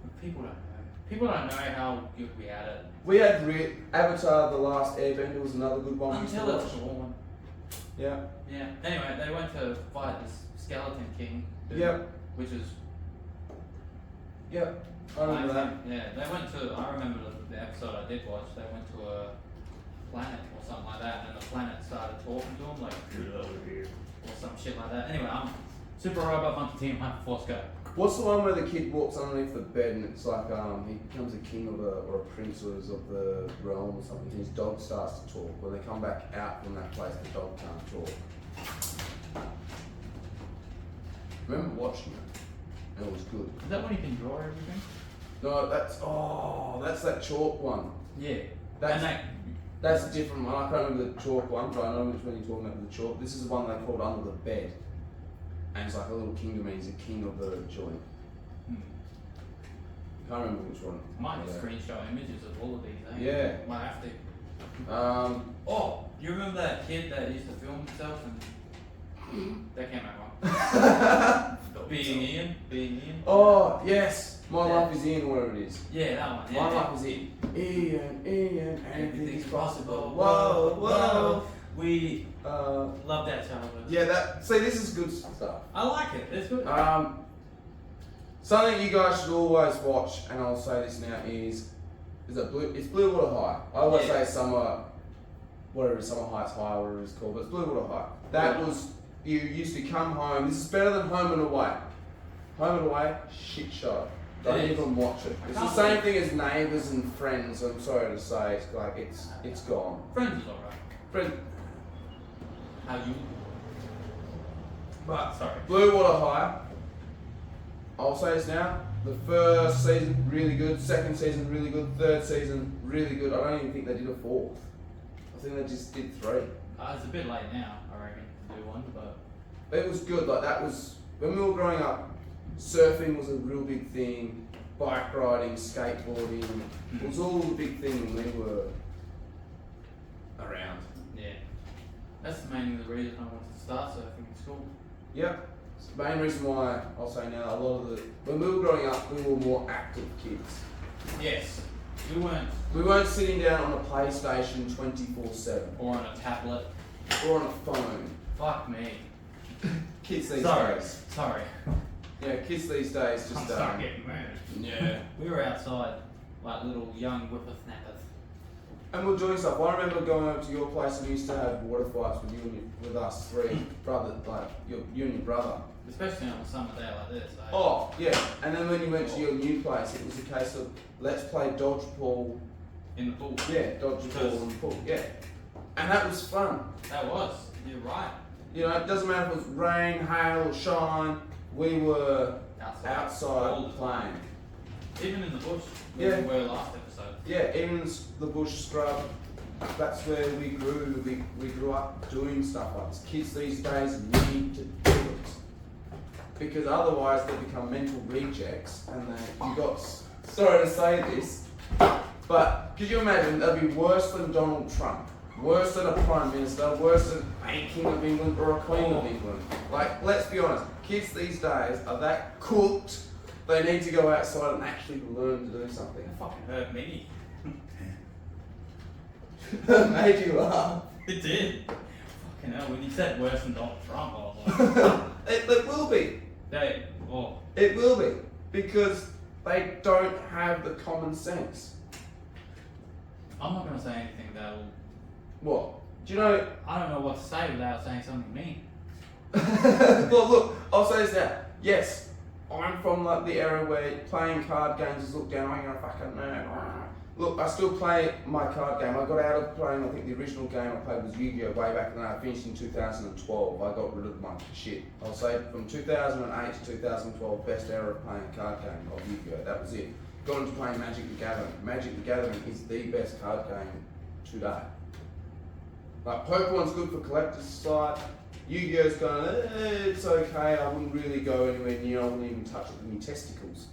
But people don't know. People don't know how good we had it. We had Avatar: The Last Airbender was another good one. we used to Until it's watch. Dawn. Yeah. Yeah. Anyway, they went to fight this skeleton king. dude, Yep. Which is. Yep. I remember that. Yeah, they went to. I remember the episode I did watch. They went to a planet or something like that, and the planet started talking to them like, "Get over here," or some shit like that. Anyway, I'm Super Robot Monkey Team Hyperforce Go. What's the one where the kid walks underneath the bed and it's like he becomes a king of or a prince or is of the realm or something and his dog starts to talk. When they come back out from that place, the dog can't talk. Remember watching it? It was good. Is that when you can draw everything? No, that's that chalk one. Yeah. That's and that's a different one. I can't remember the chalk one, but I know which one you're talking about. The chalk. This is the one they called Under the Bed, and it's like a little kingdom. And he's a king of the joint. Can't remember which one. Might Yeah. screenshot images of all of these. Eh? Yeah. Might have to. Oh, Do you remember that kid that used to film himself and that came out wrong? Being Ian. oh yes. My Yeah. life is in whatever it is. Yeah, that one. Yeah, My yeah. life is in. Ian, Everything's possible. Whoa, whoa. We Uh, loved our childhood. yeah, this is good stuff. I like it. It's good. Something you guys should always watch, and I'll say this now, is it Blue? It's Blue Water High. I always Yeah. say Summer Heights High, whatever it's called, but it's Blue Water High. That Yeah. was, you used to come home. This is better than Home and Away. Home and Away, shit show. Don't It is. even watch it. It's the same thing as Neighbours and Friends. I'm sorry to say, it's like it's gone. Friends is alright. Friend, How you? but Sorry. Blue Water High. I'll say this now. The first season really good. Second season really good. Third season really good. I don't even think they did a fourth. I think they just did 3. It's a bit late now, I reckon, to do one, but It was good. Like that was when we were growing up. Surfing was a real big thing. Bike riding, skateboarding. It was all a big thing when we were around. yeah. That's mainly the reason I wanted to start surfing in school. Yep. It's the main reason why I'll say now a lot of when we were growing up, we were more active kids. Yes. We weren't. We weren't sitting down on a PlayStation 24/7 Or on a tablet. or on a phone. Fuck me. Kids these Sorry. days. Sorry. Yeah, kids these days I'm just start getting mad. yeah. We were outside like little young whippersnappers. And we're doing stuff. I remember going over to your place and we used to have water fights with with us 3 brothers, like you and your brother. Especially on a summer day like this. Eh? Oh yeah. And then when you went to your new place, it was a case of let's play dodgeball. In the pool. Yeah, dodgeball and pool. Yeah. And that was fun. That was. You're right. You know, it doesn't matter if it was rain, hail, or shine. We were outside All the time. playing. Even in the bush. Yeah. Where we were last episode. Yeah, even the bush scrub. That's where we grew. We grew up doing stuff like this. Kids these days need to do it because otherwise they become mental rejects. And you got sorry to say this, but could you imagine they'd be worse than Donald Trump, worse than a prime minister, worse than a king of England or a queen of England. Like, let's be honest, kids these days are that cooked. They need to go outside and actually learn to do something. It fucking hurt me. Made you laugh. It did. Fucking hell, when you said worse than Donald Trump, I was like, It will be. oh. It will be. Because they don't have the common sense. I'm not going to say anything that'll. What? Do you know? I don't know what to say without saying something mean. Well, look, I'll say this now. Yes, I'm from like the era where playing card games is looked down. I'm a fucking nerd. Look, I still play my card game. I got out of playing. I think the original game I played was Yu-Gi-Oh! Way back then. I finished in 2012. I got rid of my shit. I'll say from 2008 to 2012, best era of playing a card game of Yu-Gi-Oh! That was it. Got into playing Magic the Gathering. Magic the Gathering is the best card game today. Like Pokemon's good for collector's side. Yu-Gi-Oh's going, it's okay, I wouldn't really go anywhere near, I wouldn't even touch it with my testicles.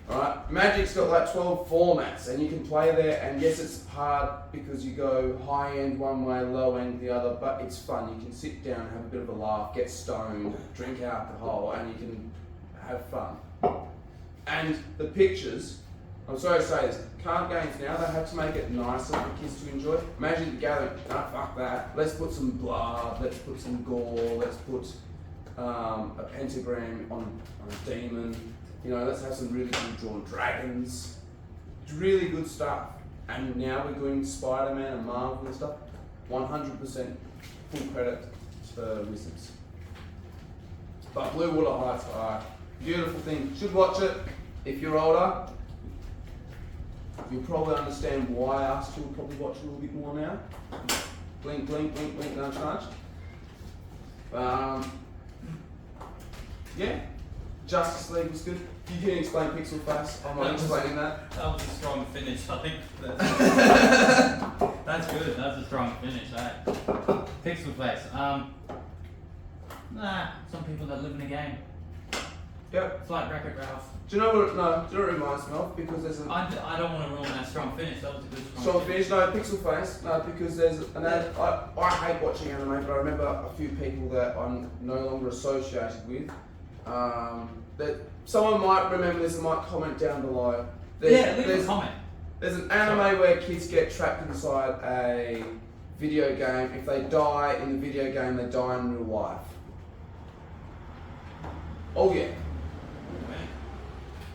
Alright, Magic's got like 12 formats and you can play there, and yes it's hard because you go high end one way, low end the other, but it's fun. You can sit down, have a bit of a laugh, get stoned, drink alcohol, and you can have fun. And the pictures, I'm sorry to say this, card games now, they have to make it nicer for kids to enjoy. Magic the Gathering, nah, fuck that. Let's put some blood, let's put some gore, let's put a pentagram on a demon. You know, let's have some really good drawn dragons. It's really good stuff. And now we're doing Spider-Man and Marvel and stuff. 100% full credit to Wizards. But Blue Water Heights are a beautiful thing. Should watch it. If you're older, you'll probably understand why us two will probably watch a little bit more now. Blink, blink, blink, blink, nudge, nudge. Yeah, Justice League was good. You can explain Pixel Face. I'm not explaining that. That was a strong finish, I think. That's good. That's a strong finish, eh? Pixel Face. Nah, some people that live in the game. Yep. It's like Wreck-It Ralph. Do you know what? No, do you know what it reminds me of? Because there's I don't want to ruin that strong finish. That was a good strong strong finish. No, Pixel Face. No, because there's an ad. I hate watching anime, but I remember a few people that I'm no longer associated with. That someone might remember this and might comment down below. Leave a comment. There's an anime where kids get trapped inside a video game. If they die in the video game, they die in real life. Oh yeah,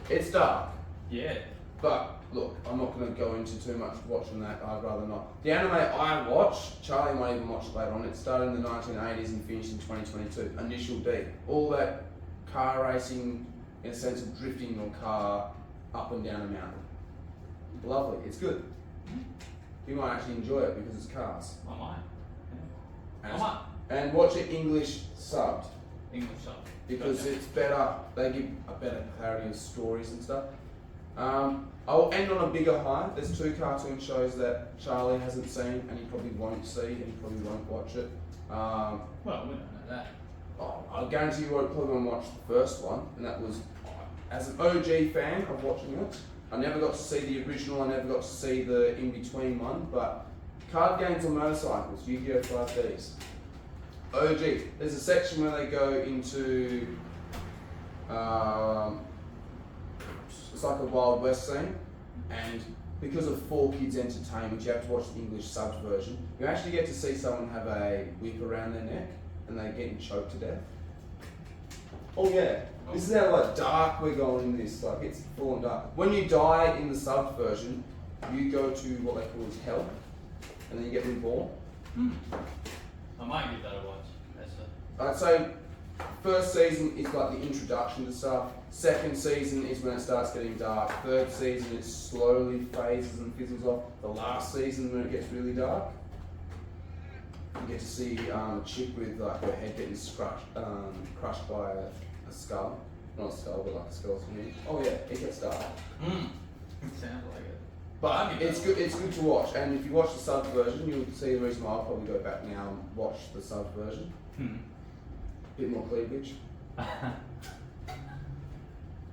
it's dark. Yeah. But look, I'm not going to go into too much watching that. I'd rather not. The anime I watch, Charlie might even watch it later on. It started in the 1980s and finished in 2022. Initial D. All that car racing, in a sense of drifting your car up and down a mountain. Lovely. It's good. You might actually enjoy it because it's cars. I might. And, I might. and watch it English subbed English sub. because Gotcha. it's better. They give a better clarity of stories and stuff. I'll end on a bigger high. There's 2 cartoon shows that Charlie hasn't seen and he probably won't see and he probably won't watch it. Well, we don't know that. I guarantee you won't probably watch the first one, and that was as an OG fan of watching it. I never got to see the original, I never got to see the in-between one, but card games on motorcycles, Yu-Gi-Oh! 5Ds. OG. There's a section where they go into it's like a Wild West scene, and because of 4Kids Entertainment, you have to watch the English subbed version. You actually get to see someone have a whip around their neck, and they're getting choked to death. Oh yeah, this is how like dark we're going in this. Like it's full on dark. When you die in the subbed version, you go to what they call as hell, and then you get reborn. I might give that a watch. That's it. I'd say first season is like the introduction to stuff. Second season is when it starts getting dark. Third season it slowly phases and fizzles off. The last season when it gets really dark, you get to see a chick with like her head getting crushed by a skull. Not a skull, but like a skeleton head. Oh yeah, it gets dark. It sounds like it. But it's good. It's good to watch. And if you watch the sub version, you'll see the reason why I'll probably go back now and watch the sub version. Bit more cleavage.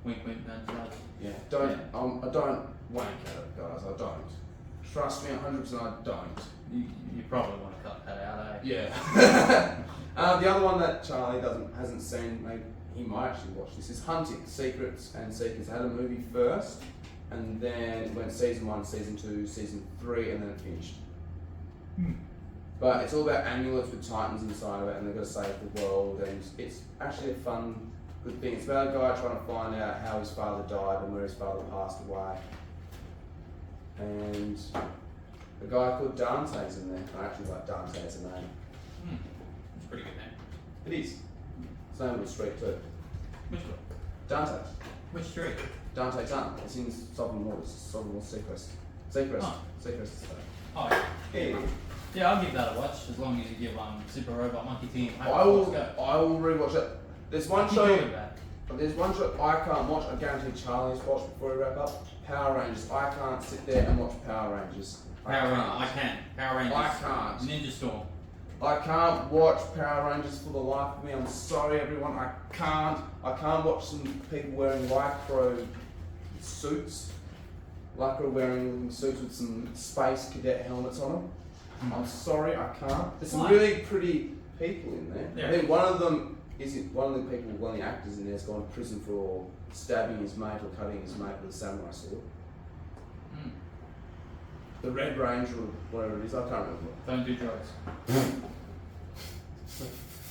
Wink, wink, nudge, nudge. Yeah. I don't wank at it, guys. I don't. Trust me, 100% I don't. You probably want to cut that out, eh? Yeah. The other one that Charlie hasn't seen, maybe he might actually watch this, is Hunting, Secrets and Seekers. It had a movie first, and then it went season 1, season 2, season 3, and then it finished. But it's all about amulets with titans inside of it, and they've got to save the world, and it's actually a fun, good thing. It's about a guy trying to find out how his father died and where his father passed away. And a guy called Dante's in there. I actually like Dante as a name. It's a pretty good name. It is. It's the name of the street too. Which one? Dante. Which street? Dante Tunnel. It's in Sovereign Waters. Sovereign Waters Seacrest. Seacrest. Oh. Seacrest. Oh, yeah. Yeah. Yeah, I'll give that a watch as long as you give Super Robot Monkey Team. I will Go. rewatch it. There's one Keep show. doing that. There's one show I can't watch. I guarantee Charlie's watched before we wrap up. Power Rangers. I can't sit there and watch Power Rangers. Power Rangers. I can. Power Rangers. I can't. Ninja Storm. I can't watch Power Rangers for the life of me. I'm sorry, everyone. I can't watch some people wearing Lycra suits. Lycra wearing suits with some space cadet helmets on them. I'm sorry, I can't. There's some Why? really pretty people in there. Yeah. I think one of the actors in there has gone to prison for stabbing his mate or cutting his mate with a samurai sword. The Red Ranger or whatever it is, I can't remember. Don't do drugs.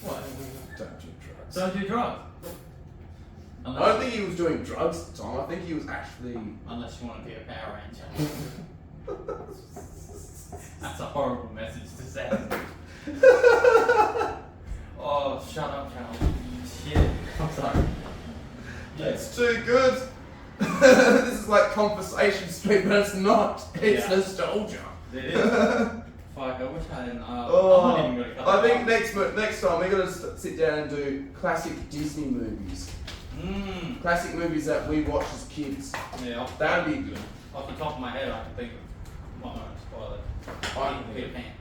What? Don't do drugs. Don't do drugs. I don't think he was doing drugs at the time. I think he was actually. Unless you want to be a Power Ranger. That's a horrible message to send. Oh, shut up, Cal. Shit. I'm sorry. It's too good. This is like Conversation Street, but it's not. It's Yeah. nostalgia. It is. Fuck, I wish I hadn't. I'm not even going to cut I that think out. next time we're gonna sit down and do classic Disney movies. Classic movies that we watched as kids. Yeah, That'd be good. off the top of my head, I can think of one more spoiler. I- Peter Pan.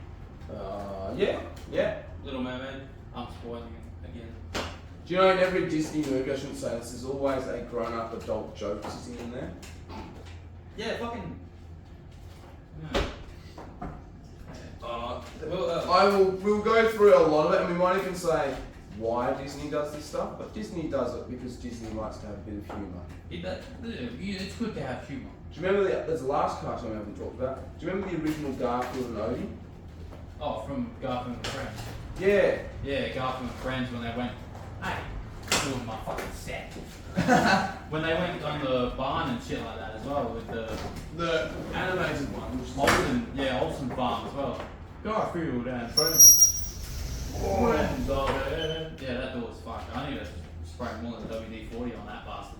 Yeah. Little Mermaid. I'm spoiling it again. Do you know in every Disney movie, I shouldn't say this, there's always a grown-up adult joke sitting in there. Yeah, fucking. We'll go through a lot of it, and we might even say why Disney does this stuff, but Disney does it because Disney likes to have a bit of humour. It's good to have humour. Do you remember there's the last cartoon we haven't talked about? Do you remember the original Garfield and Odie? Oh, from Garfield and Friends. Yeah. Yeah, Garfield and Friends when they went, hey, doing my fucking set. When they went on the barn and shit like that as well with The animated one, which is Olsen Farm as well. Garfield and Friends. Friends of it. Yeah, that door was fucked. I need to spray more than WD-40 on that bastard.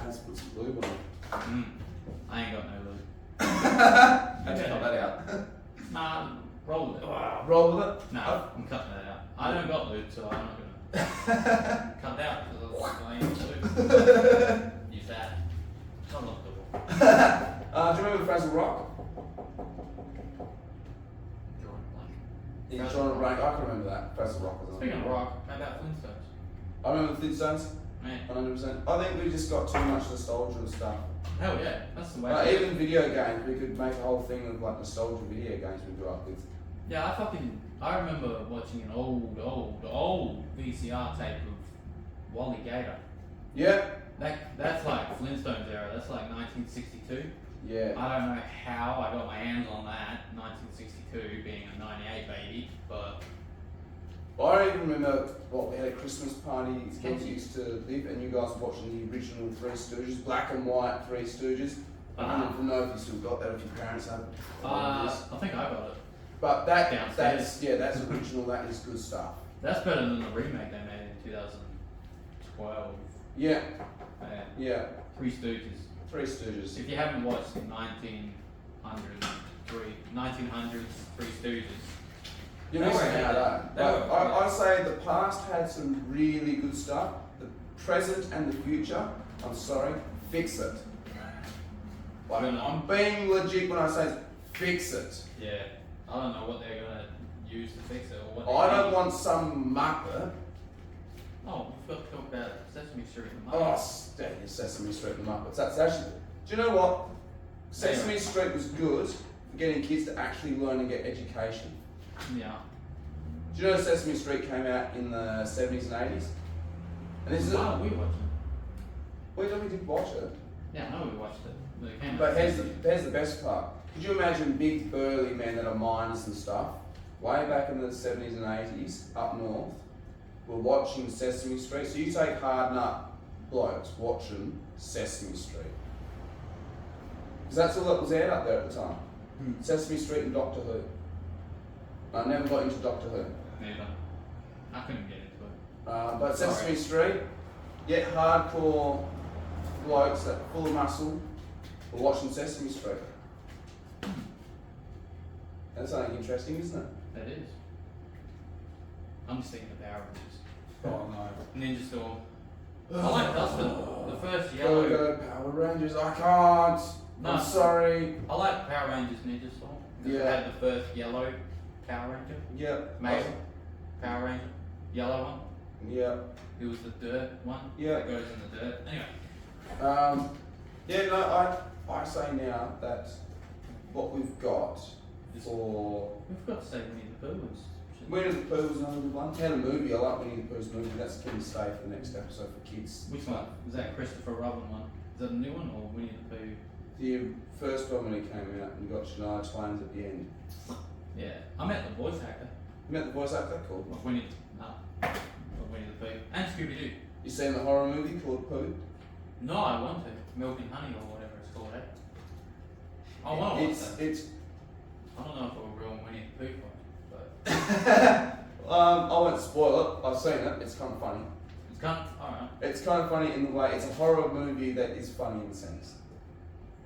has put some lube on it. I ain't got no lube. I just cut that out. Nah, roll with it. Roll with it? No, I'm cutting that out. I don't got lube, so I'm not gonna cut that out because I ain't got lube. Use that. It's not lookable. Do you remember Frazzle Rock? Drawing blank. Yeah, John Rank. I can remember that. Frazzle Rock was on. Speaking of rock, how about Flintstones? I remember the Flintstones. Man, 100%. I think we just got too much nostalgia and stuff. hell yeah, that's the way. Even video games, we could make a whole thing of like nostalgia video games we grew up with. Yeah, I remember watching an old VCR tape of Wally Gator. Yeah. That's like Flintstones era. That's like 1962. Yeah. I don't know how I got my hands on that. 1962 being a 98 baby, but I don't even remember what we had a Christmas party kids used to live, and you guys were watching the original Three Stooges, black and white Three Stooges. I don't know if you still got that, if your parents have. I think I got it. But Downstairs. that's original. That is good stuff. That's better than the remake they made in 2012. Yeah. Yeah. Three Stooges. Three Stooges. If you haven't watched the 1900s Three Stooges, You're They missing were out. ahead. They were I say the past had some really good stuff. The present and the future, I'm sorry, fix it. Like, I'm being legit when I say fix it. yeah, I don't know what they're gonna use to fix it or what. I don't want some muppet. Oh, we've got to talk about Sesame Street and Oh, Muppets. stay your Sesame Street and Muppets. That's actually. Do you know what? Sesame Street was good for getting kids to actually learn and get education. Yeah. Do you know Sesame Street came out in the 70s and 80s? And this is Why don't we watch it? we did watch it. Yeah, I know we watched it. But it came out But here's in the best part. Could you imagine big burly men that are miners and stuff, way back in the 70s and 80s, up north, were watching Sesame Street? So you take hard nut blokes watching Sesame Street. Because that's all that was out up there at the time. Sesame Street and Doctor Who. I never got into Doctor Who. Neither. I couldn't get into it. But Sesame Street, yet hardcore blokes that full of muscle were watching Sesame Street. That's something interesting, isn't it? That is. I'm just thinking of Power Rangers. Oh no. Ninja Storm. I like Dustin. The first Go, yellow. go, Power Rangers, I can't. No. I'm sorry. I like Power Rangers Ninja Storm. Because Yeah. it had the first yellow Power Ranger. Yep. Male Power Ranger. Yellow one. Yep. It was the dirt one. Yeah. That goes in the dirt. Anyway. Yeah, no, I say now that what we've got for We've got to say Winnie the Pooh was. Winnie the Pooh was another good one. Had a movie, I like Winnie the Pooh's movie, that's going to stay for the next episode for kids. Which one? Was that Christopher Robin one? Is that a new one or Winnie the Pooh? The first one when it came out and you got Shania Twain at the end. Yeah. I met the voice actor You met the voice actor? Cool. of Winnie of Winnie the Pooh. And Scooby Doo. You seen the horror movie called Pooh? No, I want to. Milk and Honey or whatever it's called, eh? I want to watch that. It's I don't know if it'll ruin Winnie the Pooh for me, but I won't spoil it. I've seen it. It's kind of funny. it's kind of, alright. It's kind of funny in the way it's a horror movie that is funny in a sense.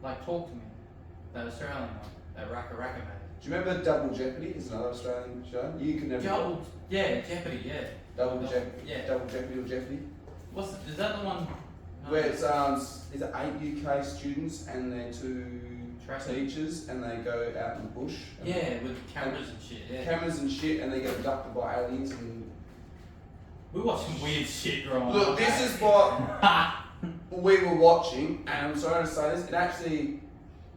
Like, talk to me. That Australian one. That Raka Raka made. Do you remember Double Jeopardy? It's another Australian show. You can never. Yeah, Jeopardy, yeah. Double Jeopardy. Yeah. Double Jeopardy or Jeopardy. Is that the one? Where it's is it 8 UK students and they're two Tracking. teachers and they go out in the bush. And Yeah, with cameras and shit, yeah. Cameras and shit and they get abducted by aliens and. We watched some weird shit growing up. Look, this is what we were watching, and I'm sorry to say this. It actually,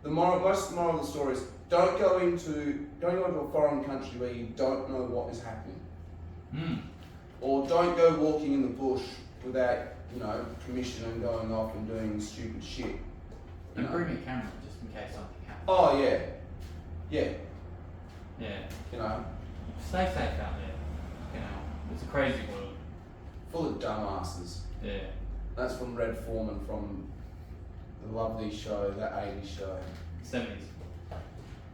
most of the moral of the story is don't go into a foreign country where you don't know what is happening, or don't go walking in the bush without permission and going off and doing stupid shit. you And know. bring a camera just in case something happens. Oh yeah, yeah. Yeah. You know, Stay safe out there. You know, it's a crazy world. full of dumbasses. Yeah. That's from Red Foreman from the lovely show, that 80s show. 70s.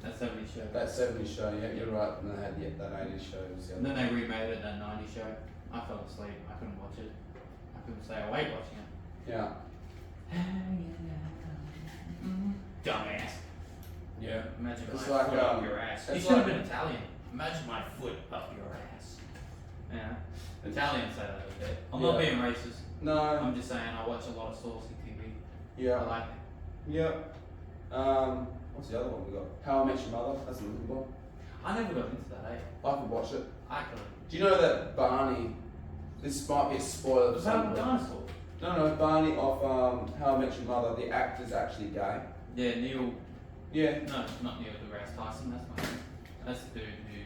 That 70s show. That 70s show, yeah, you're right. And they had that 80s show. Was the And other then they remade it, that 90s show. I fell asleep. I couldn't watch it. I couldn't stay awake watching it. Yeah. Dumbass. Yeah. Imagine It's my like, foot up your ass. You it's should have like- been Italian. Imagine my foot up your ass. Yeah. Italians say that a bit. I'm not Yeah. being racist. No. I'm just saying I watch a lot of saucy TV. I Yeah. like it. Yeah. What's the other one we got? How I Met Your Mother. That's a good one. I never got into that, eh? I could watch it. I couldn't. Do you know that Barney? This might be a spoiler for Was that a some people. dinosaur? No, Barney of How I Met Your Mother. The actor's actually gay. Yeah, Neil. Yeah. No, not Neil deGrasse Tyson. That's not him. That's the dude who.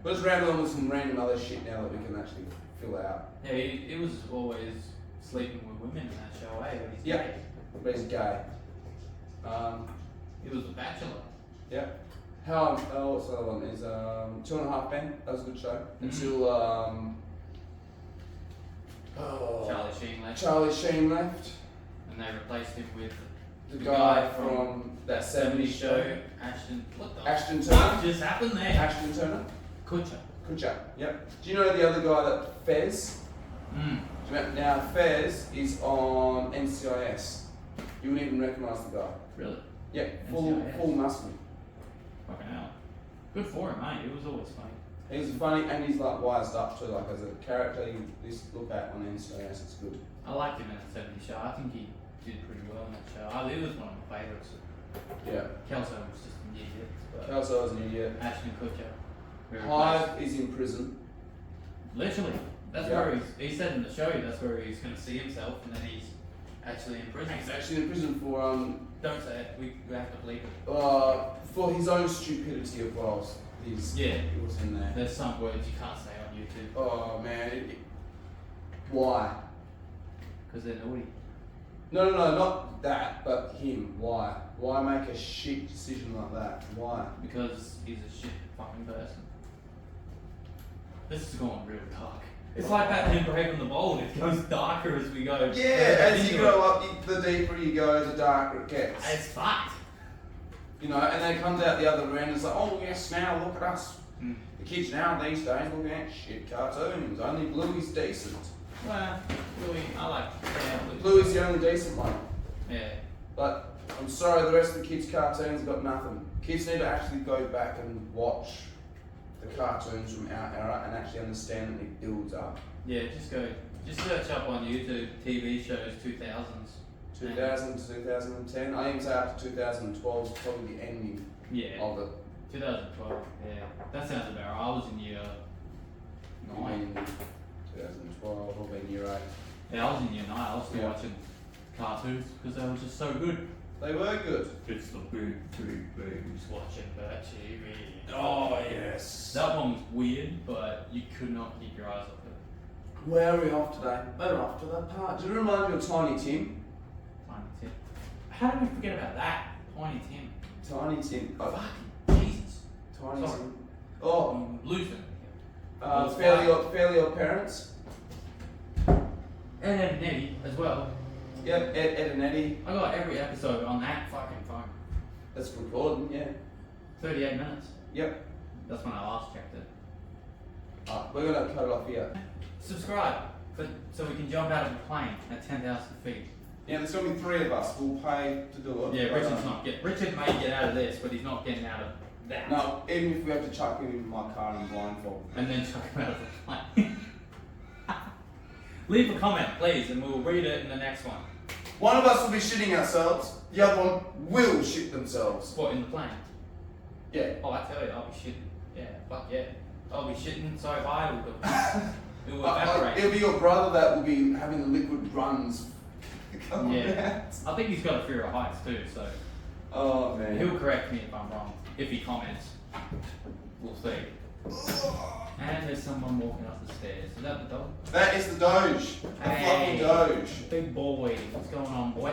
But let's ramble on with some random other shit now that we can actually fill out. Yeah, he was always sleeping with women in that show, eh? But he's Yeah. gay. But he's gay. He was a bachelor. Yeah. What's the other one? Is 2.5 Men. That was a good show. Mhm. Until Charlie Sheen left. Charlie Sheen left. And they replaced him with The The guy guy from that 70s 70s show. Ashton. What the Ashton fuck Turner. just happened there? Ashton Turner. Kutcher. Kutcher. Yep. Do you know the other guy that Fez? Mm. Now Fez is on NCIS. You wouldn't even recognise the guy. Really? Yeah, NCIS. full muscle. Fucking hell. Good for him, mate. It was always funny. He's funny and he's like wised up too. Like as a character, you just look at on NCIS. It's good. I liked him in the 70s show. I think he did pretty well in that show. He was one of my favourites. Yeah. Kelso was just an idiot. But Kelso is an idiot. Ashton Kutcher. who replaced- Hive is in prison. Literally. That's Yeah. where he said in the show that's where he's going to see himself and then he's actually in prison. He's actually in prison for Don't say it. We have to believe it. for his own stupidity as well. Yeah. He was in there. There's some words you can't say on YouTube Oh man, why? because they're naughty. No, not that, but him. Why? Why make a shit decision like that? Why? Because he's a shit fucking person. This is going real dark. It's like that in Brave and the Bold. It goes darker as we go. Yeah, as you grow up, the deeper you go, the darker it gets. It's fucked. You know, and then it comes out the other end. It's like, oh yes, now look at us. Mm. The kids now these days looking at shit cartoons. Only Bluey's decent. Well, Louis, I like Louis. Bluey's the only decent one. Yeah. But I'm sorry, the rest of the kids' cartoons got nothing. Kids need to actually go back and watch the cartoons from our era and actually understand that it builds up. Yeah, just search up on YouTube TV shows 2000s. 2000 to 2010. I even say up to 2012 is probably the ending Yeah. of it. 2012. Yeah. That sounds about right. I was in year 9. 2012, probably in year 8. Yeah, I was in year 9. I was still Yeah. watching cartoons because they were just so good. They were good. It's the big babies watching that TV. Oh, yes. That one was weird, but you could not keep your eyes off it. Where are we off today? We're off to the park. Do you remind me of Tiny Tim? Tiny Tim. How did we forget about that? Tiny Tim. Tiny Tim. Oh, Fucking Jesus. Tiny Sorry. Tim. Oh, Luther. Fairly Odd Parents. And Ed and Eddie as well. Yep, Ed and Eddie. I got every episode on that fucking phone. That's recording, yeah. 38 minutes. Yep. That's when I last checked it. We're gonna cut it off here. Subscribe so we can jump out of a plane at 10,000 feet. Yeah, there's gonna be 3 of us. We'll pay to do it. Yeah, but, Richard's not get. Richard may get out of this, but he's not getting out of that. No, even if we have to chuck him in my car and blindfold. And then chuck him out of the plane. Leave a comment, please, and we'll read it in the next one. One of us will be shitting ourselves. The other one will shit themselves. What, in the plane? Yeah. Oh, I tell you, I'll be shitting. Yeah, fuck yeah. I'll be shitting so high it will evaporate. It'll be your brother that will be having the liquid runs. Come Yeah. I think he's got a fear of heights too, so Oh man. he'll correct me if I'm wrong. If he comments. We'll see. And there's someone walking up the stairs. Is that the dog? That is the Doge. The Hey. fluffy Doge. Big boy. What's going on, boy?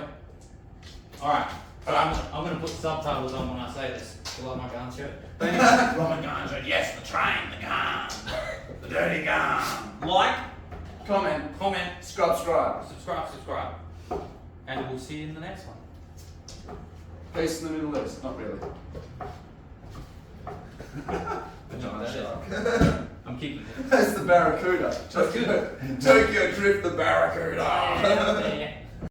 Alright. I'm gonna put subtitles on when I say this. You like my gun shirt? But anyway, Robin Gun shirt. Yes, the train, the gun, the dirty gun. Like, Comment, comment, subscribe. subscribe. And we'll see you in the next one. Peace in the Middle East. Not really. No, that is. I'm keeping it. That's the Barracuda. Tokyo Drift the Barracuda.